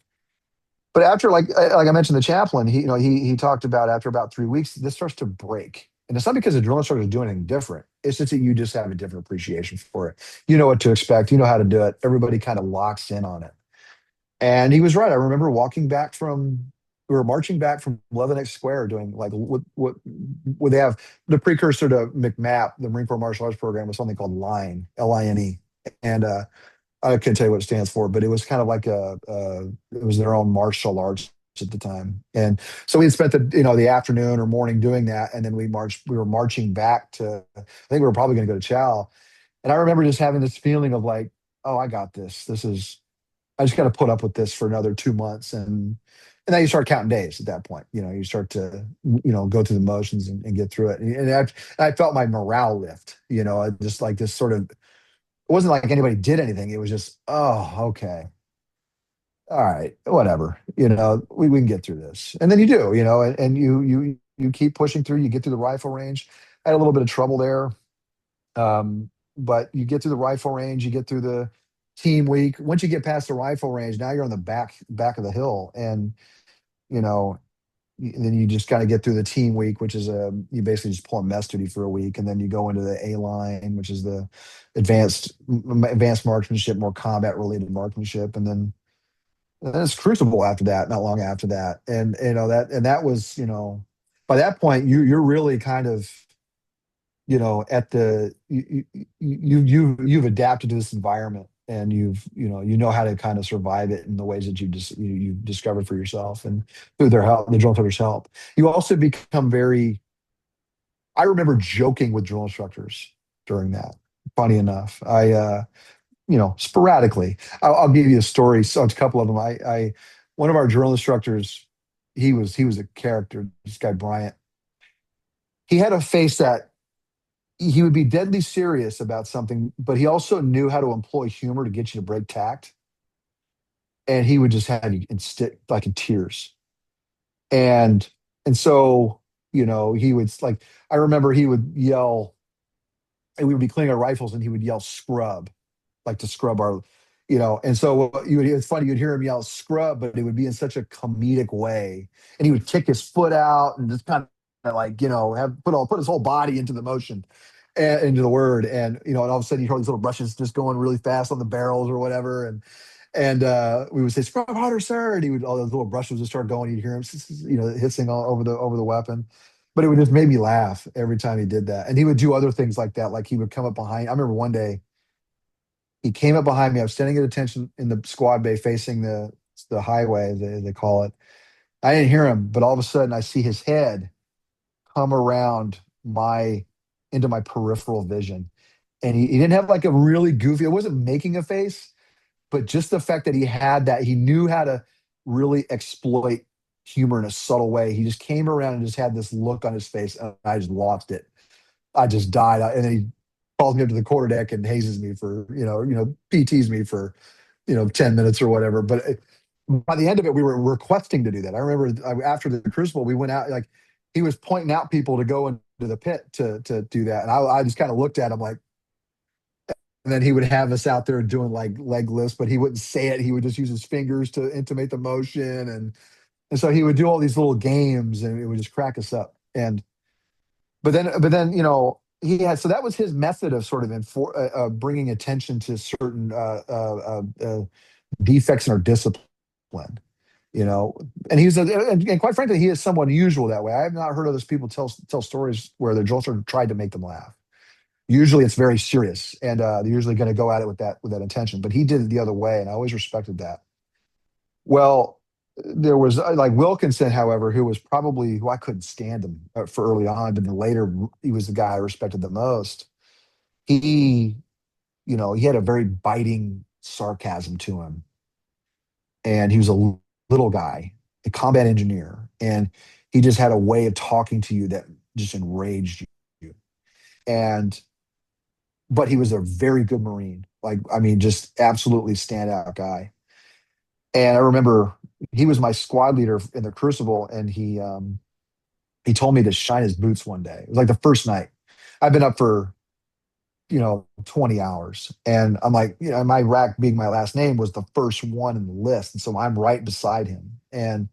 S2: But after, like I mentioned, the chaplain, he talked about after about 3 weeks, this starts to break. And it's not because the drill instructor is doing anything different. It's just that you just have a different appreciation for it. You know what to expect. You know how to do it. Everybody kind of locks in on it. And he was right. I remember we were marching back from Leatherneck Square doing like what they have the precursor to McMAP, the Marine Corps Martial Arts Program, was something called LINE, Line. And I couldn't tell you what it stands for, but it was kind of like it was their own martial arts at the time. And so we had spent the afternoon or morning doing that, and then we were marching back to, I think we were probably going to go to Chow. And I remember just having this feeling of like, oh, I got this. I just got to put up with this for another 2 months. And then you start counting days at that point. You start to, go through the motions and get through it. And I felt my morale lift, just like this sort of, it wasn't like anybody did anything. It was just, oh, okay. All right, whatever. We can get through this. And then you do, and you keep pushing through, you get through the rifle range. I had a little bit of trouble there. But you get through the rifle range, you get through the team week. Once you get past the rifle range, now you're on the back of the hill. And, you know, then you just kind of get through the team week, which is you basically just pull a mess duty for a week, and then you go into the A line, which is the advanced marksmanship, more combat related marksmanship, and then it's crucible after that, not long after that, and that was by that point you're really kind of at the you've adapted to this environment, and you know how to kind of survive it in the ways that you've discovered for yourself and through their help, the drill instructors help. You also become very, I remember joking with drill instructors during that. Funny enough, sporadically, I'll give you a story. So a couple of them. I one of our drill instructors, he was a character. This guy Bryant. He had a face that he would be deadly serious about something, but he also knew how to employ humor to get you to break tact. And he would just have you like in tears. And and so he would like. I remember he would yell, and we would be cleaning our rifles, and he would yell "scrub," like to scrub our. And so it's funny, you'd hear him yell "scrub," but it would be in such a comedic way, and he would kick his foot out and just kind of like have put his whole body into the motion, and into the word, and all of a sudden you hear all these little brushes just going really fast on the barrels or whatever, and we would say "scrub harder, sir," and he would all those little brushes would just start going. You'd hear him, hissing all over the weapon. But it would just make me laugh every time he did that. And he would do other things like that. Like he would come up behind. I remember one day he came up behind me. I was standing at attention in the squad bay facing the highway, they call it. I didn't hear him, but all of a sudden I see his head come around my into my peripheral vision. And he didn't have like a really goofy, it wasn't making a face, but just the fact that he had that, he knew how to really exploit humor in a subtle way. He just came around and just had this look on his face, and I just lost it. I just died. And then he calls me up to the quarterdeck and hazes me for, PTs me for, 10 minutes or whatever. But by the end of it, we were requesting to do that. I remember after the Crucible, we went out, like he was pointing out people to go and the pit to do that. And I just kind of looked at him like, and then he would have us out there doing like leg lifts, but he wouldn't say it. He would just use his fingers to intimate the motion, and so he would do all these little games, and it would just crack us up. And but then he had, so that was his method of sort of bringing attention to certain defects in our discipline. You know, and and quite frankly, he is somewhat unusual that way. I have not heard other people tell stories where their drill sergeant tried to make them laugh. Usually, it's very serious, and they're usually going to go at it with that intention. But he did it the other way, and I always respected that. Well, there was like Wilkinson, however, who was probably who I couldn't stand him for early on, but then later he was the guy I respected the most. He, he had a very biting sarcasm to him, and he was a little guy, a combat engineer, and he just had a way of talking to you that just enraged you. And but he was a very good Marine, like I mean, just absolutely standout guy. And I remember he was my squad leader in the Crucible, and he told me to shine his boots one day. It was like the first night. I've been up for 20 hours. And I'm like, my rack being my last name was the first one in the list. And so I'm right beside him. And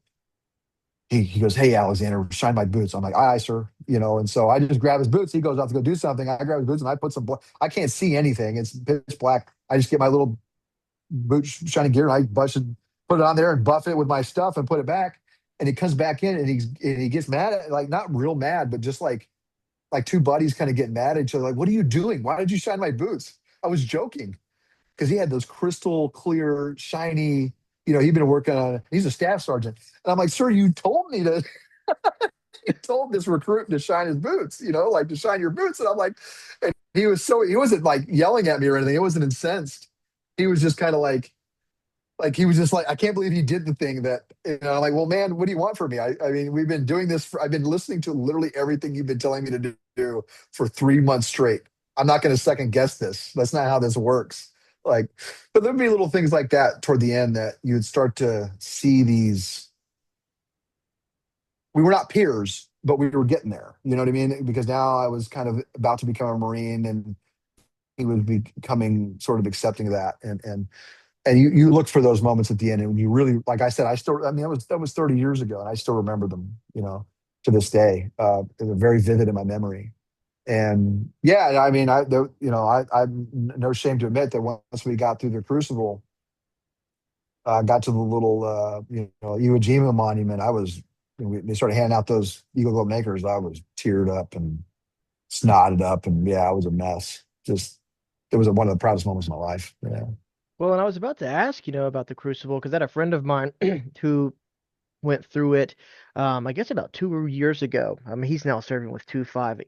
S2: he goes, "Hey, Alexander, shine my boots." I'm like, "Aye, aye, sir." And so I just grab his boots. He goes out to go do something. I grab his boots and I put I can't see anything. It's pitch black. I just get my little boot shining gear and I put it on there and buff it with my stuff and put it back. And he comes back in and he gets mad at, like, not real mad, but just like two buddies kind of getting mad at each other. Like, "What are you doing? Why did you shine my boots?" I was joking because he had those crystal clear, shiny, he'd been working on, he's a staff sergeant. And I'm like, "Sir, you told me to, you told this recruit to shine his boots, like to shine your boots." And I'm like, and he wasn't like yelling at me or anything. He wasn't incensed. He was just kind of like he was just like, "I can't believe he did the thing that," I'm like, "Well, man, what do you want from me? I mean, we've been doing this I've been listening to literally everything you've been telling me to do for 3 months straight. I'm not going to second guess this. That's not how this works." Like, but there'd be little things like that toward the end that you'd start to see these. We were not peers, but we were getting there. You know what I mean? Because now I was kind of about to become a Marine, and he was becoming sort of accepting of that, and you look for those moments at the end, and when you really, like I said, I mean, that was 30 years ago, and I still remember them, to this day. They're very vivid in my memory. And yeah, I mean, I'm no shame to admit that once we got through the Crucible, got to the little, Iwo Jima monument, they started handing out those Eagle Globe makers. I was teared up and snotted up, and yeah, I was a mess. Just, it was one of the proudest moments of my life. Yeah.
S1: Well, and I was about to ask, about the Crucible because I had a friend of mine who went through it, I guess about 2 years ago. I mean, he's now serving with 2-5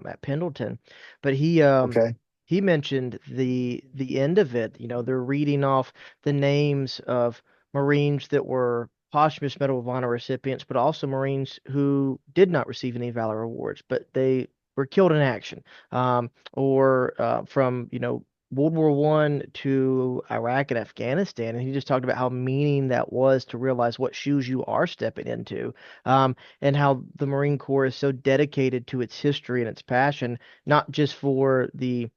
S1: at Pendleton, but
S2: Okay.
S1: he mentioned the end of it. They're reading off the names of Marines that were posthumous Medal of Honor recipients, but also Marines who did not receive any Valor Awards, but they were killed in action, or from World War One to Iraq and Afghanistan, and he just talked about how meaning that was to realize what shoes you are stepping into, and how the Marine Corps is so dedicated to its history and its passion, not just for the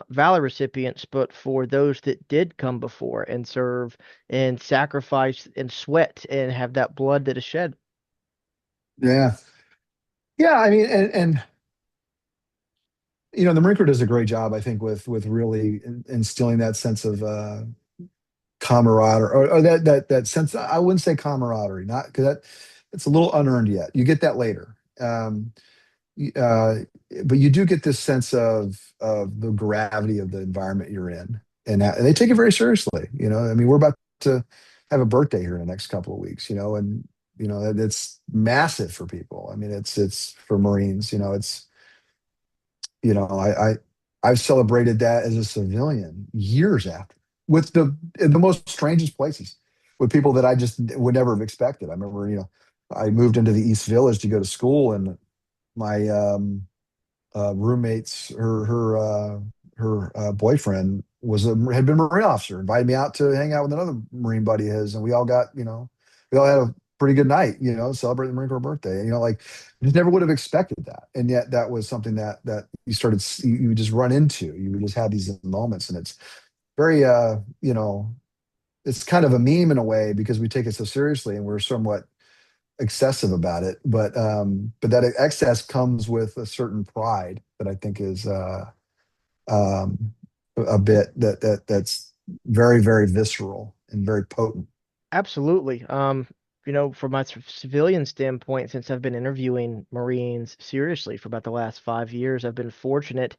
S1: Valor recipients, but for those that did come before and serve and sacrifice and sweat and have that blood that is shed.
S2: Yeah. Yeah. I mean, and the Marine Corps does a great job, I think, with really instilling that sense of camaraderie, or that sense. I wouldn't say camaraderie, not because it's a little unearned yet. You get that later, uh, but you do get this sense of the gravity of the environment you're in, and they take it very seriously. I mean, we're about to have a birthday here in the next couple of weeks. And it's massive for people. I mean, it's for Marines. I've celebrated that as a civilian years after, with in the most strangest places, with people that I just would never have expected. I remember, I moved into the East Village to go to school, and my roommate's her boyfriend had been a Marine officer, invited me out to hang out with another Marine buddy of his, and we all had pretty good night, celebrate the Marine Corps birthday. Like you never would have expected that. And yet that was something that you just run into. You would just have these moments, and it's very, it's kind of a meme in a way because we take it so seriously and we're somewhat excessive about it. But that excess comes with a certain pride that I think is um, a bit that's very, very visceral and very potent.
S1: Absolutely. From my civilian standpoint, since I've been interviewing Marines seriously for about the last 5 years, I've been fortunate,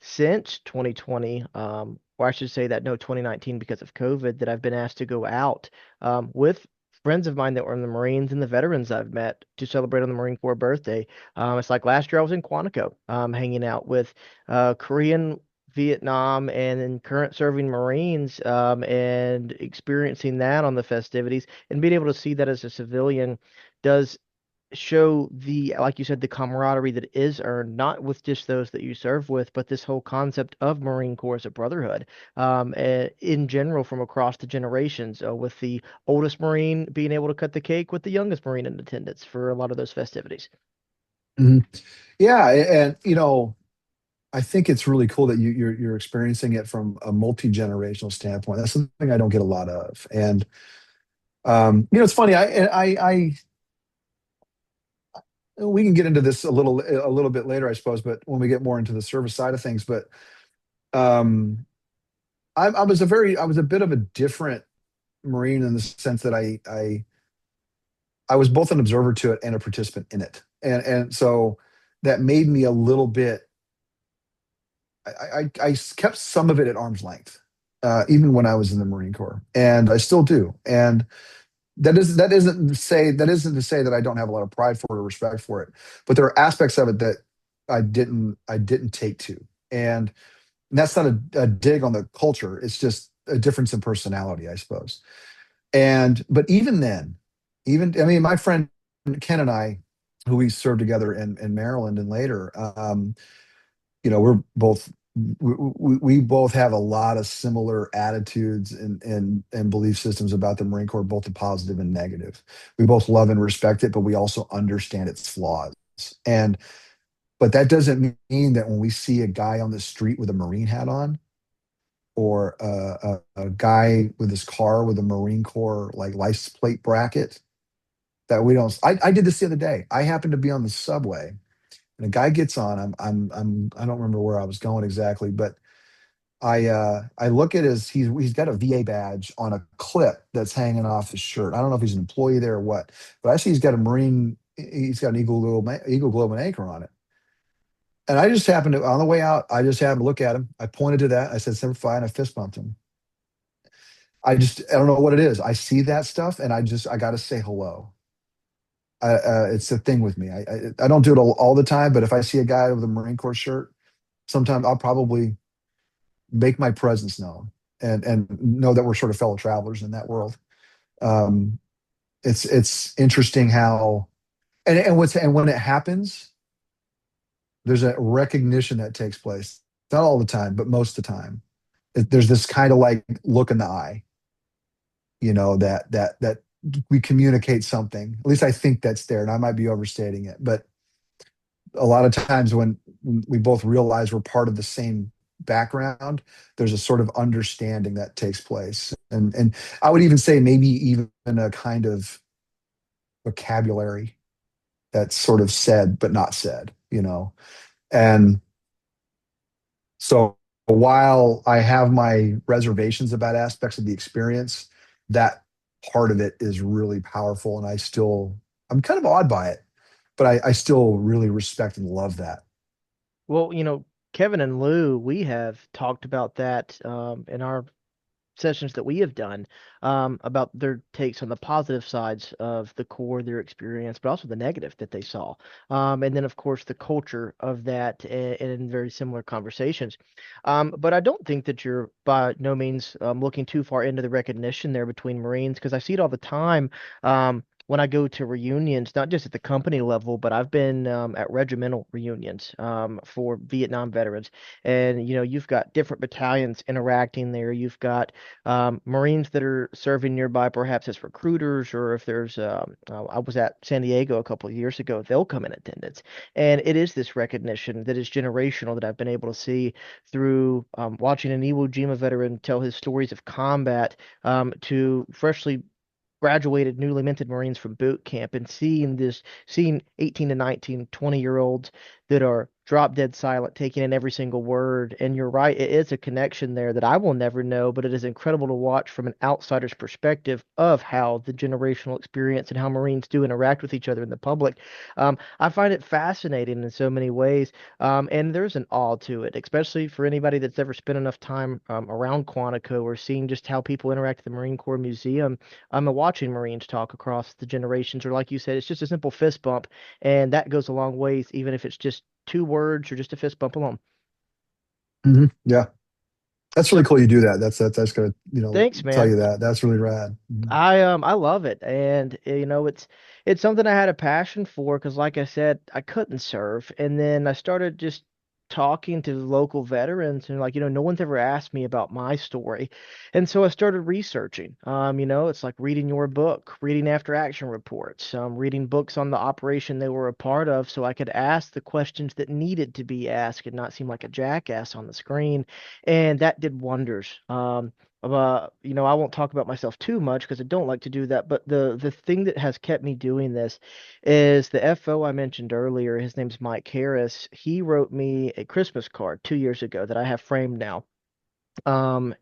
S1: since 2020, or I should say that no, 2019 because of COVID, that I've been asked to go out, with friends of mine that were in the Marines and the veterans I've met to celebrate on the Marine Corps birthday. It's like last year I was in Quantico, hanging out with Korean, Vietnam, and then current serving Marines, and experiencing that on the festivities and being able to see that as a civilian does show like you said, the camaraderie that is earned, not with just those that you serve with, but this whole concept of Marine Corps as a brotherhood, in general from across the generations, with the oldest Marine being able to cut the cake with the youngest Marine in attendance for a lot of those festivities.
S2: Mhm. Yeah, and I think it's really cool that you're experiencing it from a multi-generational standpoint. That's something I don't get a lot of. And it's funny. We can get into this a little bit later, I suppose, but when we get more into the service side of things. But um, I was a bit of a different Marine in the sense that I was both an observer to it and a participant in it, and so that made me a little bit. I kept some of it at arm's length, even when I was in the Marine Corps, and I still do. And that isn't to say that I don't have a lot of pride for it or respect for it, but there are aspects of it that I didn't take to, and that's not a dig on the culture. It's just a difference in personality, I suppose. And but even then, even I mean, my friend Ken and I, who we served together in Maryland and later, we're both we both have a lot of similar attitudes and belief systems about the Marine Corps, both the positive and negative. We both love and respect it, but we also understand its flaws. And but that doesn't mean that when we see a guy on the street with a Marine hat on, or a guy with his car with a Marine Corps like license plate bracket, that we don't. I did this the other day. I happened to be on the subway, and a guy gets on. I don't remember where I was going exactly, but I look at he's got a VA badge on a clip that's hanging off his shirt. I don't know if he's an employee there or what, but I see he's got a Marine. He's got an Eagle Globe and Anchor on it. And I just happened to, on the way out, I just happened to look at him. I pointed to that. I said, "Semper Fi," and I fist bumped him. I don't know what it is. I see that stuff, and I got to say hello. It's a thing with me. I don't do it all the time, but if I see a guy with a Marine Corps shirt, sometimes I'll probably make my presence known and know that we're sort of fellow travelers in that world. Um, it's interesting how and when it happens, there's a recognition that takes place. Not all the time, but most of the time. There's this kind of like look in the eye, that we communicate something. At least I think that's there, and I might be overstating it. But a lot of times when we both realize we're part of the same background, there's a sort of understanding that takes place. And I would even say maybe even a kind of vocabulary that's sort of said but not said. And so while I have my reservations about aspects of the experience, that part of it is really powerful. And I'm kind of awed by it, but I still really respect and love that.
S1: Well, Kevin and Lou, we have talked about that, in our sessions that we have done, about their takes on the positive sides of the core, their experience, but also the negative that they saw. And then, of course, the culture of that, in very similar conversations. But I don't think that you're by no means, looking too far into the recognition there between Marines, because I see it all the time. when I go to reunions, not just at the company level, but I've been at regimental reunions for Vietnam veterans. And, you've got different battalions interacting there. You've got Marines that are serving nearby, perhaps as recruiters, or if there's, I was at San Diego a couple of years ago, they'll come in attendance. And it is this recognition that is generational that I've been able to see through watching an Iwo Jima veteran tell his stories of combat to freshly graduated newly minted Marines from boot camp and seeing 18 to 19, 20-year-olds that are drop dead silent, taking in every single word. And you're right, it is a connection there that I will never know, but it is incredible to watch from an outsider's perspective of how the generational experience and how Marines do interact with each other in the public. I find it fascinating in so many ways. And there's an awe to it, especially for anybody that's ever spent enough time around Quantico or seeing just how people interact at the Marine Corps Museum. I'm a watching Marines talk across the generations, or like you said, it's just a simple fist bump, and that goes a long ways, even if it's just two words or just a fist bump alone.
S2: Yeah, that's
S1: So
S2: really cool. You do that. That's gonna
S1: thanks,
S2: tell
S1: man.
S2: you that. That's really rad. Mhm.
S1: I love it, and it's something I had a passion for because, like I said, I couldn't serve, and then I started just talking to local veterans, and no one's ever asked me about my story, and so I started researching. It's like reading your book, reading after action reports, reading books on the operation they were a part of, so I could ask the questions that needed to be asked and not seem like a jackass on the screen, and that did wonders. I won't talk about myself too much because I don't like to do that. But the thing that has kept me doing this is the FO I mentioned earlier. His name's Mike Harris. He wrote me a Christmas card 2 years ago that I have framed now. And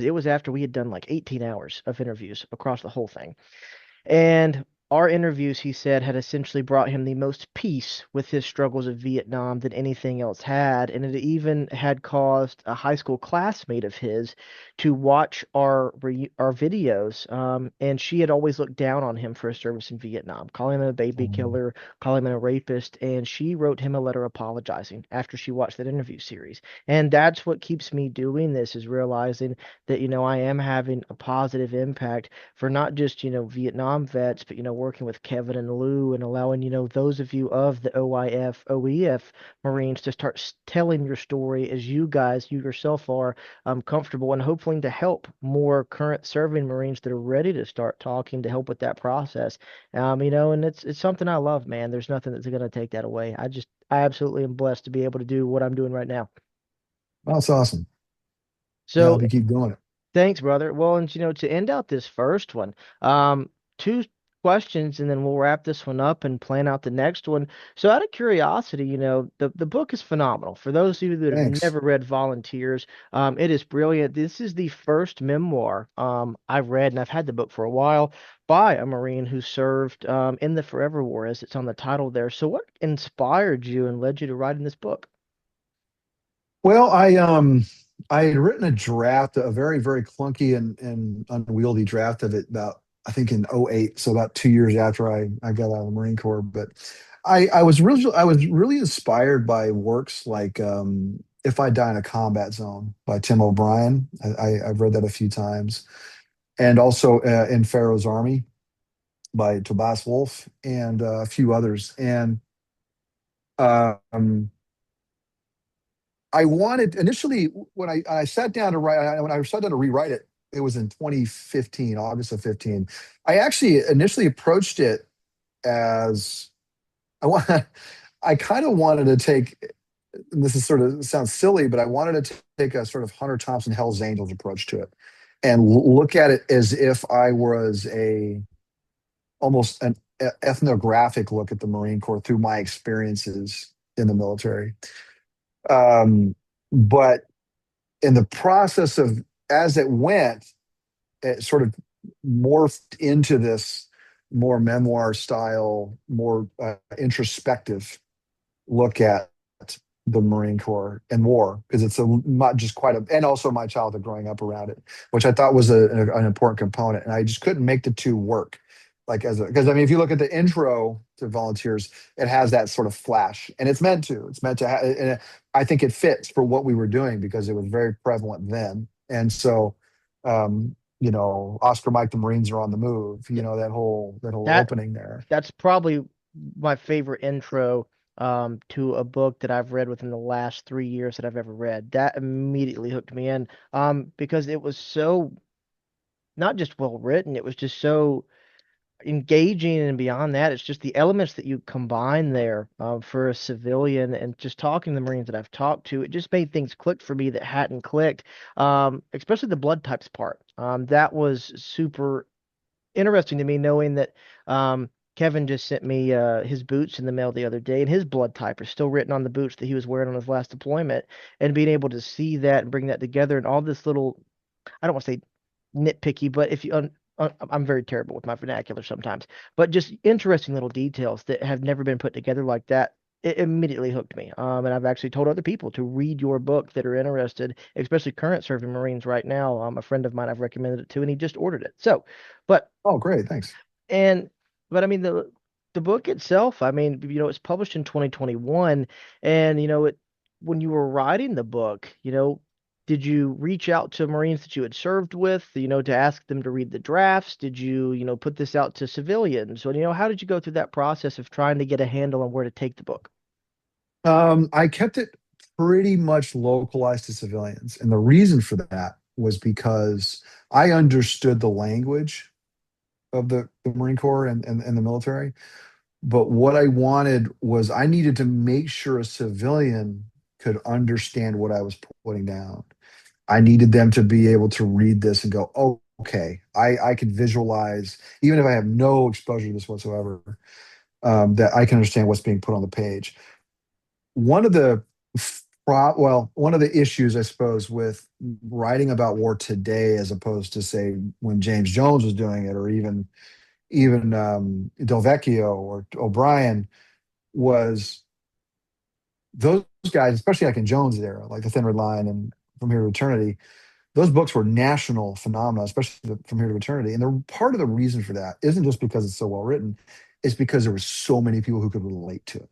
S1: it was after we had done like 18 hours of interviews across the whole thing. And our interviews, he said, had essentially brought him the most peace with his struggles of Vietnam than anything else had. And it even had caused a high school classmate of his to watch our videos. And she had always looked down on him for his service in Vietnam, calling him a baby
S2: Um,
S1: killer, calling him a rapist. And she wrote him a letter apologizing after she watched that interview series. And that's what keeps me doing this, is realizing that, I am having a positive impact for not just, Vietnam vets, but, working with Kevin and Lou and allowing, those of you of the OIF, OEF Marines to start telling your story as you yourself are comfortable, and hopefully to help more current serving Marines that are ready to start talking to help with that process. And it's something I love, man. There's nothing that's going to take that away. I absolutely am blessed to be able to do what I'm doing right now.
S2: that's awesome. Yeah, I
S1: So
S2: hope you keep doing it.
S1: thanks, brother. Well, and to end out this first one, two questions, and then we'll wrap this one up and plan out the next one. So, out of curiosity, the book is phenomenal. For those of you that have
S2: Thanks.
S1: never read Volunteers, it is brilliant. This is the first memoir I've read, and I've had the book for a while, by a Marine who served in the Forever War, as it's on the title there. So, what inspired you and led you to writing this book?
S2: Well, I had written a draft, a very, very clunky and unwieldy draft of it about, I think, in '08, so about 2 years after I got out of the Marine Corps. But I was really inspired by works like If I Die in a Combat Zone by Tim O'Brien. I've read that a few times. And also In Pharaoh's Army by Tobias Wolff and a few others. And um, I wanted initially when I sat down to when I sat down to rewrite it, it was in 2015, August of 15. I actually initially approached it as I want I kind of wanted to take, and this is sort of sounds silly, but I wanted to take a sort of Hunter Thompson Hell's Angels approach to it and look at it as if I was a almost an ethnographic look at the Marine Corps through my experiences in the military. Um, but in the process of as it went, it sort of morphed into this more memoir style, more introspective look at the Marine Corps and war because it's not just quite a, and also my childhood growing up around it, which I thought was an important component, and I just couldn't make the two work. Like as a, because I mean, if you look at the intro to Volunteers, it has that sort of flash, and it's meant to. It's meant to. And I think it fits for what we were doing because it was very prevalent then, and so. Oscar Mike the Marines are on the move,
S1: Yeah,
S2: that whole
S1: that
S2: opening there.
S1: that's probably my favorite intro to a book that I've read within the last 3 years that I've ever read. That immediately hooked me in because it was so not just well written, it was just so engaging, and beyond that, it's just the elements that you combine there for a civilian. And just talking to the Marines that I've talked to, it just made things click for me that hadn't clicked, especially the blood types part. That was super interesting to me, knowing that Kevin just sent me his boots in the mail the other day, and his blood type is still written on the boots that he was wearing on his last deployment. And being able to see that and bring that together, and all this little, I don't want to say nitpicky, but if you, I'm very terrible with my vernacular sometimes, but just interesting little details that have never been put together like that. It immediately hooked me. And I've actually told other people to read your book that are interested, especially current serving Marines right now. A friend of mine I've recommended it to, and he just ordered it. So, but
S2: Oh, great, thanks.
S1: and but I mean the book itself, I mean, it's published in 2021, and it when you were writing the book, did you reach out to Marines that you had served with, to ask them to read the drafts? Did you, put this out to civilians? So, how did you go through that process of trying to get a handle on where to take the book?
S2: I kept it pretty much localized to civilians, and the reason for that was because I understood the language of the Marine Corps and the military. But what I wanted was I needed to make sure a civilian could understand what I was putting down. I needed them to be able to read this and go, oh, okay, I can visualize, even if I have no exposure to this whatsoever, that I can understand what's being put on the page. One of the one of the issues, I suppose, with writing about war today, as opposed to say when James Jones was doing it, or even Delvecchio or O'Brien, was those guys, especially like in Jones' era, like The Thin Red Line and From Here to Eternity. Those books were national phenomena, especially From Here to Eternity. And part of the reason for that isn't just because it's so well written; it's because there were so many people who could relate to it.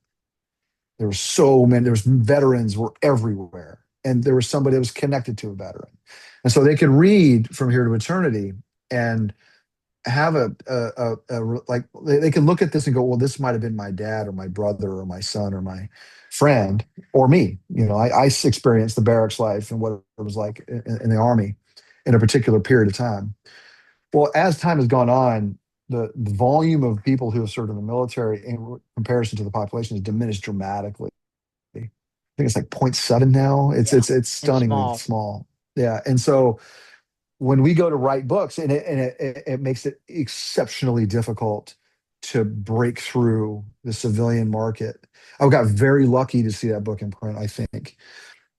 S2: There were so many. There was veterans were everywhere, and there was somebody that was connected to a veteran, and so they could read From Here to Eternity and have like they can look at this and go, well, this might have been my dad or my brother or my son or my friend or me. I experienced the barracks life and what it was like in the army in a particular period of time. Well, as time has gone on, the volume of people who have served in the military in comparison to the population has diminished dramatically. I think it's like zero point 0.7 now. It's
S1: Yeah,
S2: it's it's
S1: and
S2: stunningly
S1: small.
S2: small. Yeah, and so when we go to write books, and it makes it exceptionally difficult to break through the civilian market. I got very lucky to see that book in print, I think.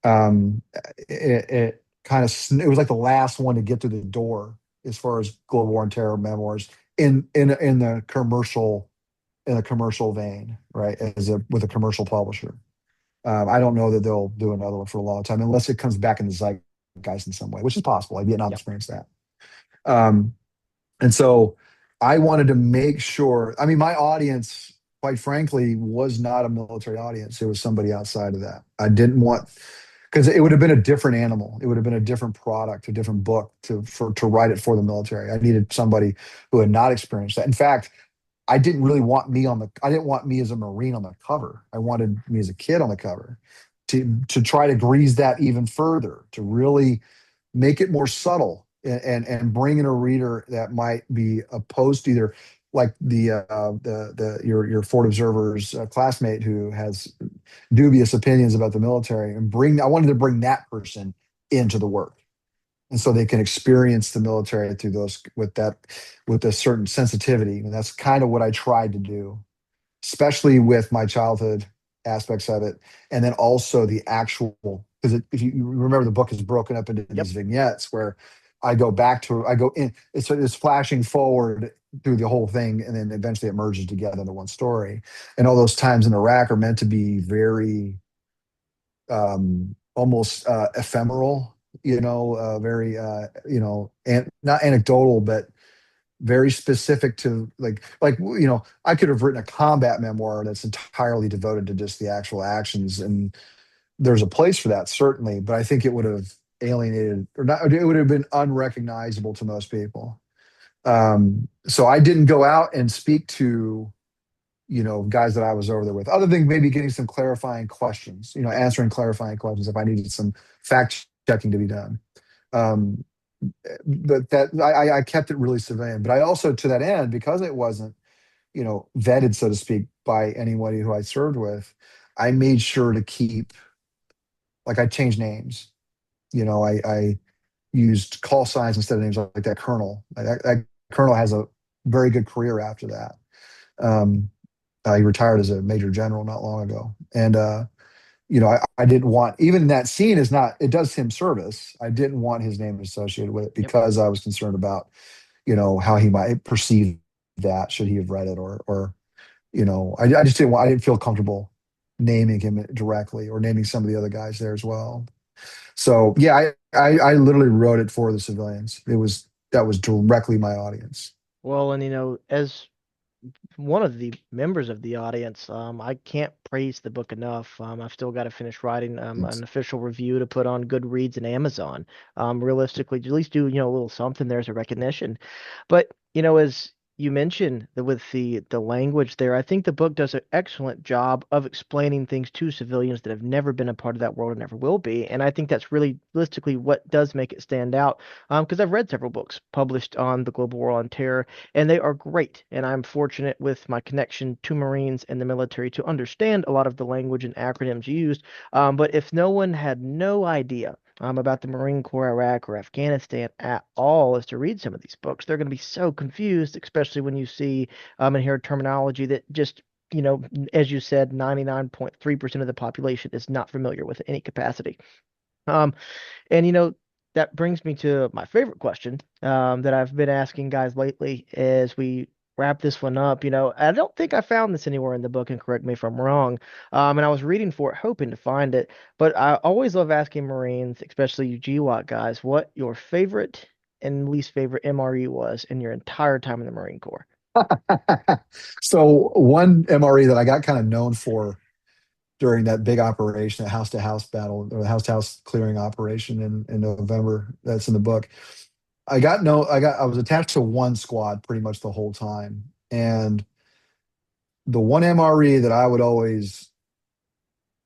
S2: um it kind of it was like the last one to get through the door as far as global war and terror memoirs in the commercial vein, right, with a commercial publisher. I don't know that they'll do another one for a long time unless it comes back in the zeitgeist in some way, which is possible. Like Vietnam
S1: Yep.
S2: experienced that. Um, and so I wanted to make sure, I mean, my audience, quite frankly, was not a military audience. It was somebody outside of that. I didn't want, because it would have been a different animal. It would have been a different product, a different book to write it for the military. I needed somebody who had not experienced that. In fact, I didn't want me as a Marine on the cover. I wanted me as a kid on the cover to try to grease that even further, to really make it more subtle and bring in a reader that might be opposed to either like your Fort Observer's classmate who has dubious opinions about the military, and I wanted to bring that person into the work, and so they can experience the military through those with a certain sensitivity. And that's kind of what I tried to do, especially with my childhood aspects of it, and then also the actual, because if you remember, the book is broken up into
S1: Yep.
S2: these vignettes where I go in, it's flashing forward through the whole thing, and then eventually it merges together into one story. And all those times in Iraq are meant to be very almost ephemeral, very not anecdotal, but very specific to I could have written a combat memoir that's entirely devoted to just the actual actions, and there's a place for that, certainly, but I think it would have alienated or not. It would have been unrecognizable to most people. So I didn't go out and speak to guys that I was over there with, other than maybe getting some clarifying questions, answering clarifying questions if I needed some fact checking to be done. Um, but I kept it really civilian. But I also, to that end, because it wasn't, vetted, so to speak, by anybody who I served with, I made sure to keep, like, I changed names. I used call signs instead of names like that Colonel. That Colonel has a very good career after that. Um, he retired as a major general not long ago. And, I didn't want, even that scene is not, it does him service. I didn't want his name associated with it
S1: Yep.
S2: because I was concerned about, how he might perceive that should he have read it or, I just didn't want, I didn't feel comfortable naming him directly or naming some of the other guys there as well. So yeah, I literally wrote it for the civilians. That was directly my audience.
S1: Well, and as one of the members of the audience, I can't praise the book enough. I've still got to finish writing an official review to put on Goodreads and Amazon. Realistically, at least do a little something there as a recognition. But as you mentioned with the language there, I think the book does an excellent job of explaining things to civilians that have never been a part of that world and never will be. And I think that's really realistically what does make it stand out. Because I've read several books published on the global war on terror and they are great. And I'm fortunate with my connection to Marines and the military to understand a lot of the language and acronyms used. But if no one had no idea about the Marine Corps, Iraq, or Afghanistan at all as to read some of these books, they're going to be so confused, especially when you see and hear terminology that just as you said, 99.3% of the population is not familiar with any capacity. Um, and that brings me to my favorite question that I've been asking guys lately as we wrap this one up. I don't think I found this anywhere in the book, and correct me if I'm wrong. And I was reading for it, hoping to find it. But I always love asking Marines, especially you GWOT guys, what your favorite and least favorite MRE was in your entire time in the Marine Corps.
S2: So one MRE that I got kind of known for during that big operation, that house to house battle or the house to house clearing operation in November, that's in the book. I was attached to one squad pretty much the whole time. And the one MRE that I would always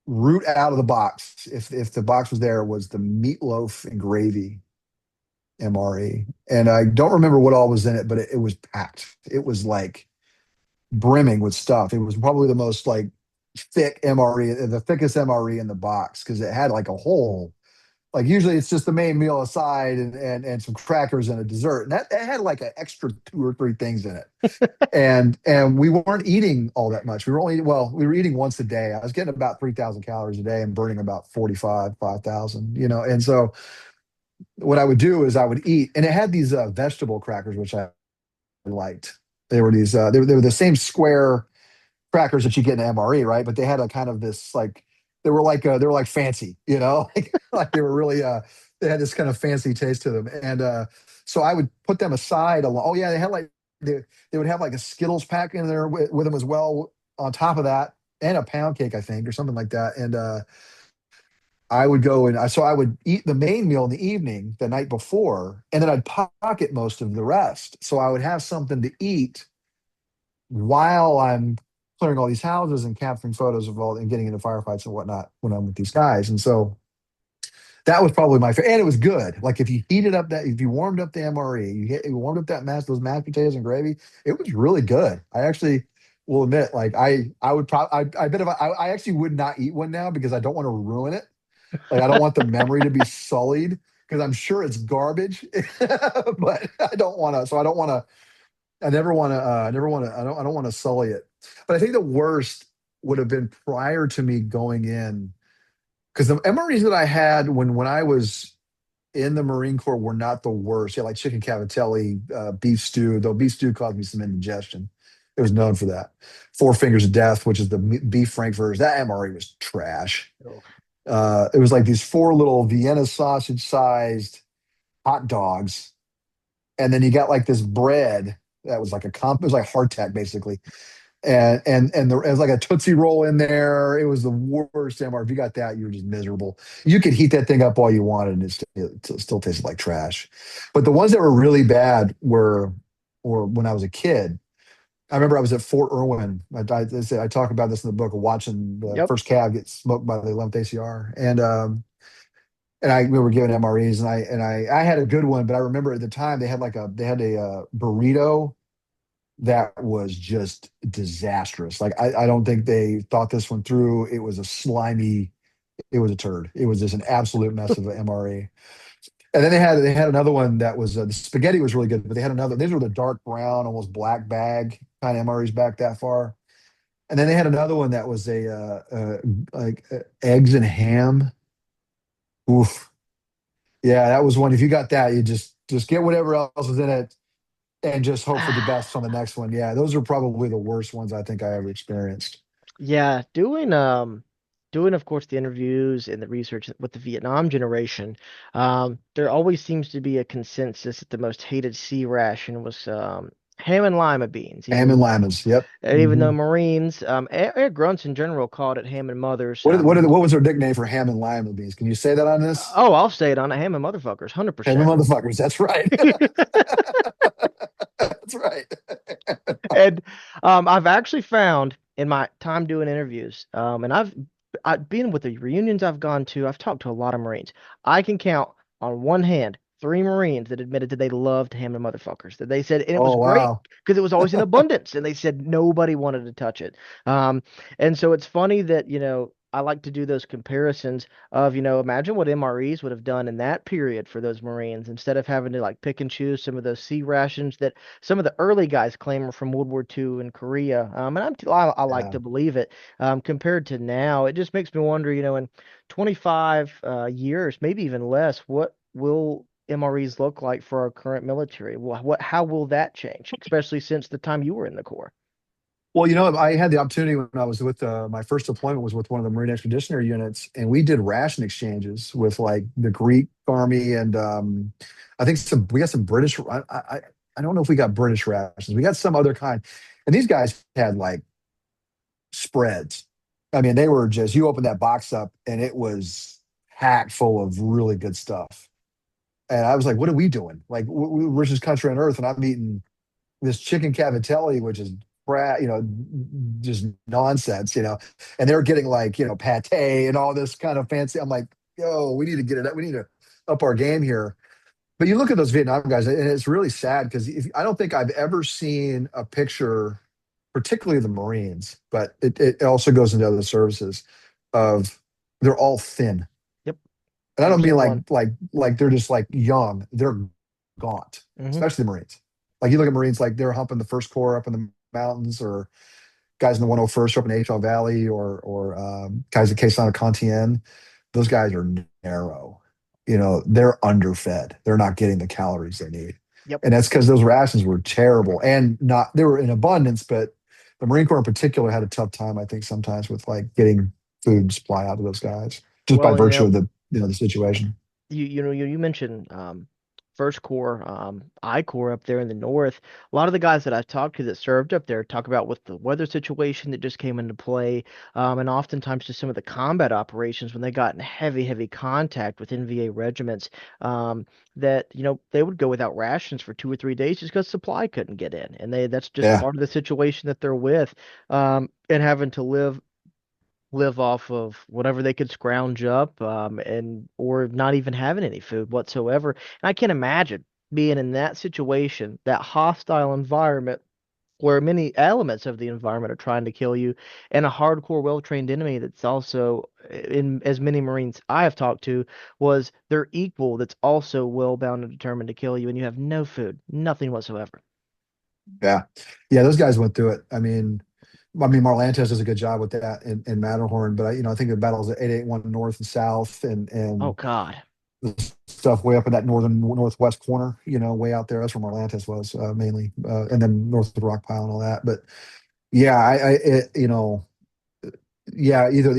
S2: root out of the box, if the box was there, was the meatloaf and gravy MRE. And I don't remember what all was in it, but it was packed. It was like brimming with stuff. It was probably the most like thick MRE, the thickest MRE in the box, because it had like a whole, like usually it's just the main meal aside and some crackers and a dessert. And that it had like an extra two or three things in it. And we weren't eating all that much. We were eating once a day. I was getting about 3,000 calories a day and burning about 5,000, And so what I would do is I would eat, and it had these vegetable crackers, which I liked. They were they were the same square crackers that you get in MRE, right? But they had a kind of this like they were like fancy, like they were really they had this kind of fancy taste to them. And so I would put them aside along. Oh yeah, they would have like a Skittles pack in there with them as well on top of that, and a pound cake, I think, or something like that. And I would go and so I would eat the main meal in the evening the night before, and then I'd pocket most of the rest. So I would have something to eat while I'm clearing all these houses and capturing photos of all and getting into firefights and whatnot when I'm with these guys. And so that was probably my favorite. And it was good. Like if you warmed up the MRE, you warmed up those mashed potatoes and gravy, it was really good. I actually will admit, like I would probably, I bet if I actually would not eat one now because I don't want to ruin it. Like I don't want the memory to be sullied because I'm sure it's garbage, but I don't want to. So I don't want to. I never want to. I never want to. I don't want to sully it. But I think the worst would have been prior to me going in, because the MREs that I had when I was in the Marine Corps were not the worst. Yeah, like chicken cavatelli, beef stew. Though beef stew caused me some indigestion. It was known for that. Four Fingers of Death, which is the beef frankfurters. That MRE was trash.
S1: Oh.
S2: It was like these four little Vienna sausage sized hot dogs. And then you got like this bread that was like it was like hardtack basically. and there was like a Tootsie Roll in there. It was the worst MR. If you got that, you were just miserable. You could heat that thing up all you wanted, and it still tasted like trash. But the ones that were really bad were, or when I was a kid, I remember I was at Fort Irwin. I talk about this in the book, watching the
S1: Yep.
S2: first cab get smoked by the 11th ACR, and we were given MREs, and I had a good one, but I remember at the time they had a burrito that was just disastrous. Like I don't think they thought this one through. It was a slimy, it was a turd. It was just an absolute mess of an MRE. And then they had another one that was the spaghetti was really good, but they had another. These were the dark brown, almost black bag kind of MREs back that far. And then they had another one that was eggs and ham. Oof, yeah, that was one. If you got that, you just get whatever else is in it and just hope for the best on the next one. Yeah, those are probably the worst ones I think I ever experienced.
S1: Yeah, doing of course the interviews and the research with the Vietnam generation, there always seems to be a consensus that the most hated sea ration was ham and lima beans,
S2: Ham and limas. Yep.
S1: even though
S2: Hmm.
S1: Marines, air grunts in general called it ham and mothers.
S2: What was their nickname for ham and lima beans? Can you say that on this?
S1: Oh, I'll say it on a ham and motherfuckers,
S2: Ham and
S1: 100%.
S2: motherfuckers. That's right. That's right.
S1: And I've actually found in my time doing interviews, and I've been with the reunions I've gone to, I've talked to a lot of Marines. I can count on one hand three Marines that admitted that they loved ham and motherfuckers. That they said, and it was
S2: Oh
S1: great
S2: wow.
S1: because it was always in abundance, and they said nobody wanted to touch it. Um, and so it's funny that, I like to do those comparisons of, imagine what MREs would have done in that period for those Marines instead of having to like pick and choose some of those sea rations that some of the early guys claim are from World War II and Korea. I like
S2: Yeah.
S1: to believe it. Compared to now, it just makes me wonder, in 25 years, maybe even less, what will MREs look like for our current military? How will that change, especially since the time you were in the Corps?
S2: Well, I had the opportunity when I was with my first deployment was with one of the Marine Expeditionary Units, and we did ration exchanges with like the Greek Army and I think we got some British. I don't know if we got British rations. We got some other kind, and these guys had like spreads. I mean, they were just you open that box up and it was packed full of really good stuff. And I was like, "What are we doing? Like, richest country on earth?" And I'm eating this chicken cavatelli, which is just nonsense, and they're getting like, pate and all this kind of fancy. I'm like, yo, we need to get it up. We need to up our game here. But you look at those Vietnam guys, and it's really sad because I don't think I've ever seen a picture, particularly the Marines, but it also goes into other services of they're all thin.
S1: Yep,
S2: And I don't mean like
S1: %1.
S2: like they're just like young. They're gaunt,
S1: Hmm.
S2: especially the Marines. Like you look at Marines like they're humping the first corps up in the mountains, or guys in the 101st up in H Valley, or guys at Quezon Cantien. Those guys are narrow. They're underfed. They're not getting the calories they need.
S1: Yep.
S2: And that's because those rations were terrible and not they were in abundance, but the Marine Corps in particular had a tough time, I think, sometimes with like getting food and supply out to those guys, just by
S1: Well,
S2: virtue of the situation.
S1: you mentioned First Corps, I Corps up there in the north. A lot of the guys that I've talked to that served up there talk about with the weather situation that just came into play, and oftentimes just some of the combat operations when they got in heavy contact with NVA regiments, that they would go without rations for 2 or 3 days just because supply couldn't get in, and that's just
S2: Yeah.
S1: part of the situation that they're with, and having to live off of whatever they could scrounge up, and or not even having any food whatsoever. And I can't imagine being in that situation, that hostile environment where many elements of the environment are trying to kill you, and a hardcore, well-trained enemy that's also, in as many Marines I have talked to, was their equal that's also well-bound and determined to kill you, and you have no food, nothing whatsoever.
S2: Yeah. Yeah, those guys went through it. I mean, Marlantes does a good job with that in Matterhorn, but I think the battles at 881 North and South
S1: Oh
S2: and
S1: God.
S2: the stuff way up in that northern northwest corner, way out there. That's where Marlantes was mainly, and then north of the Rock Pile and all that. But yeah, yeah, either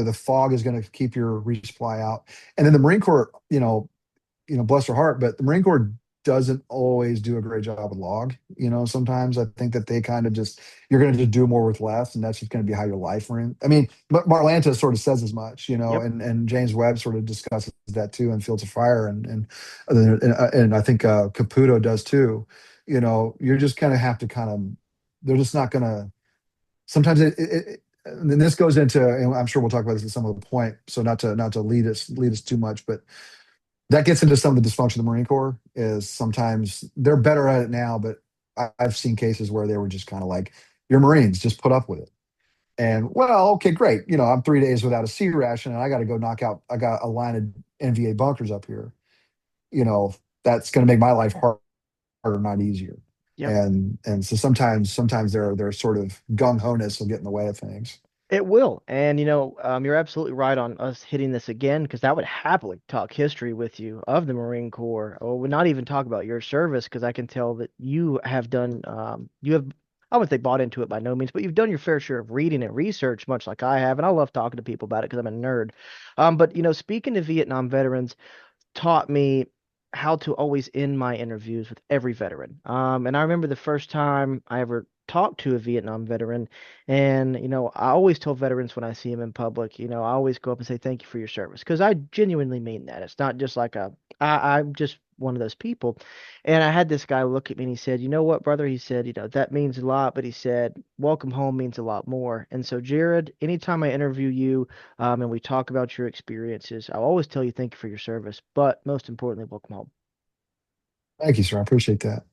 S2: the fog is going to keep your resupply out, and then the Marine Corps, bless their heart, but the Marine Corps. doesn't always do a great job with log. Sometimes I think that they kind of just, you're going to just do more with less, and that's just going to be how your life ran. I mean, Marlantes sort of says as much,
S1: Yep.
S2: and James Webb sort of discusses that too in Fields of Fire, and I think Caputo does too. You're just going to have to kind of, they're just not going to. Sometimes and then this goes into, and I'm sure we'll talk about this at some other point. So not to lead us too much, but that gets into some of the dysfunction of the Marine Corps. Is sometimes they're better at it now, but I've seen cases where they were just kind of like, "You're Marines, just put up with it." And well, okay, great. I'm 3 days without a C ration, and I got to go knock out. I got a line of NVA bunkers up here. You know, that's going to make my life harder, not easier.
S1: Yep.
S2: And so sometimes their sort of gung ho ness will get in the way of things.
S1: It will. And, you're absolutely right on us hitting this again, because I would happily talk history with you of the Marine Corps, or would not even talk about your service, because I can tell that you have done, I wouldn't say bought into it by no means, but you've done your fair share of reading and research, much like I have. And I love talking to people about it because I'm a nerd. But, speaking to Vietnam veterans, taught me how to always end my interviews with every veteran. And I remember the first time I ever talked to a Vietnam veteran, and I always tell veterans when I see them in public, I always go up and say thank you for your service, because I genuinely mean that. It's not just like I'm just one of those people. And I had this guy look at me and he said, "You know what, brother?" He said, "That means a lot," but he said, "Welcome home means a lot more." And so, Jared, anytime I interview you, and we talk about your experiences, I'll always tell you thank you for your service, but most importantly, welcome home.
S2: Thank you, sir. I appreciate that.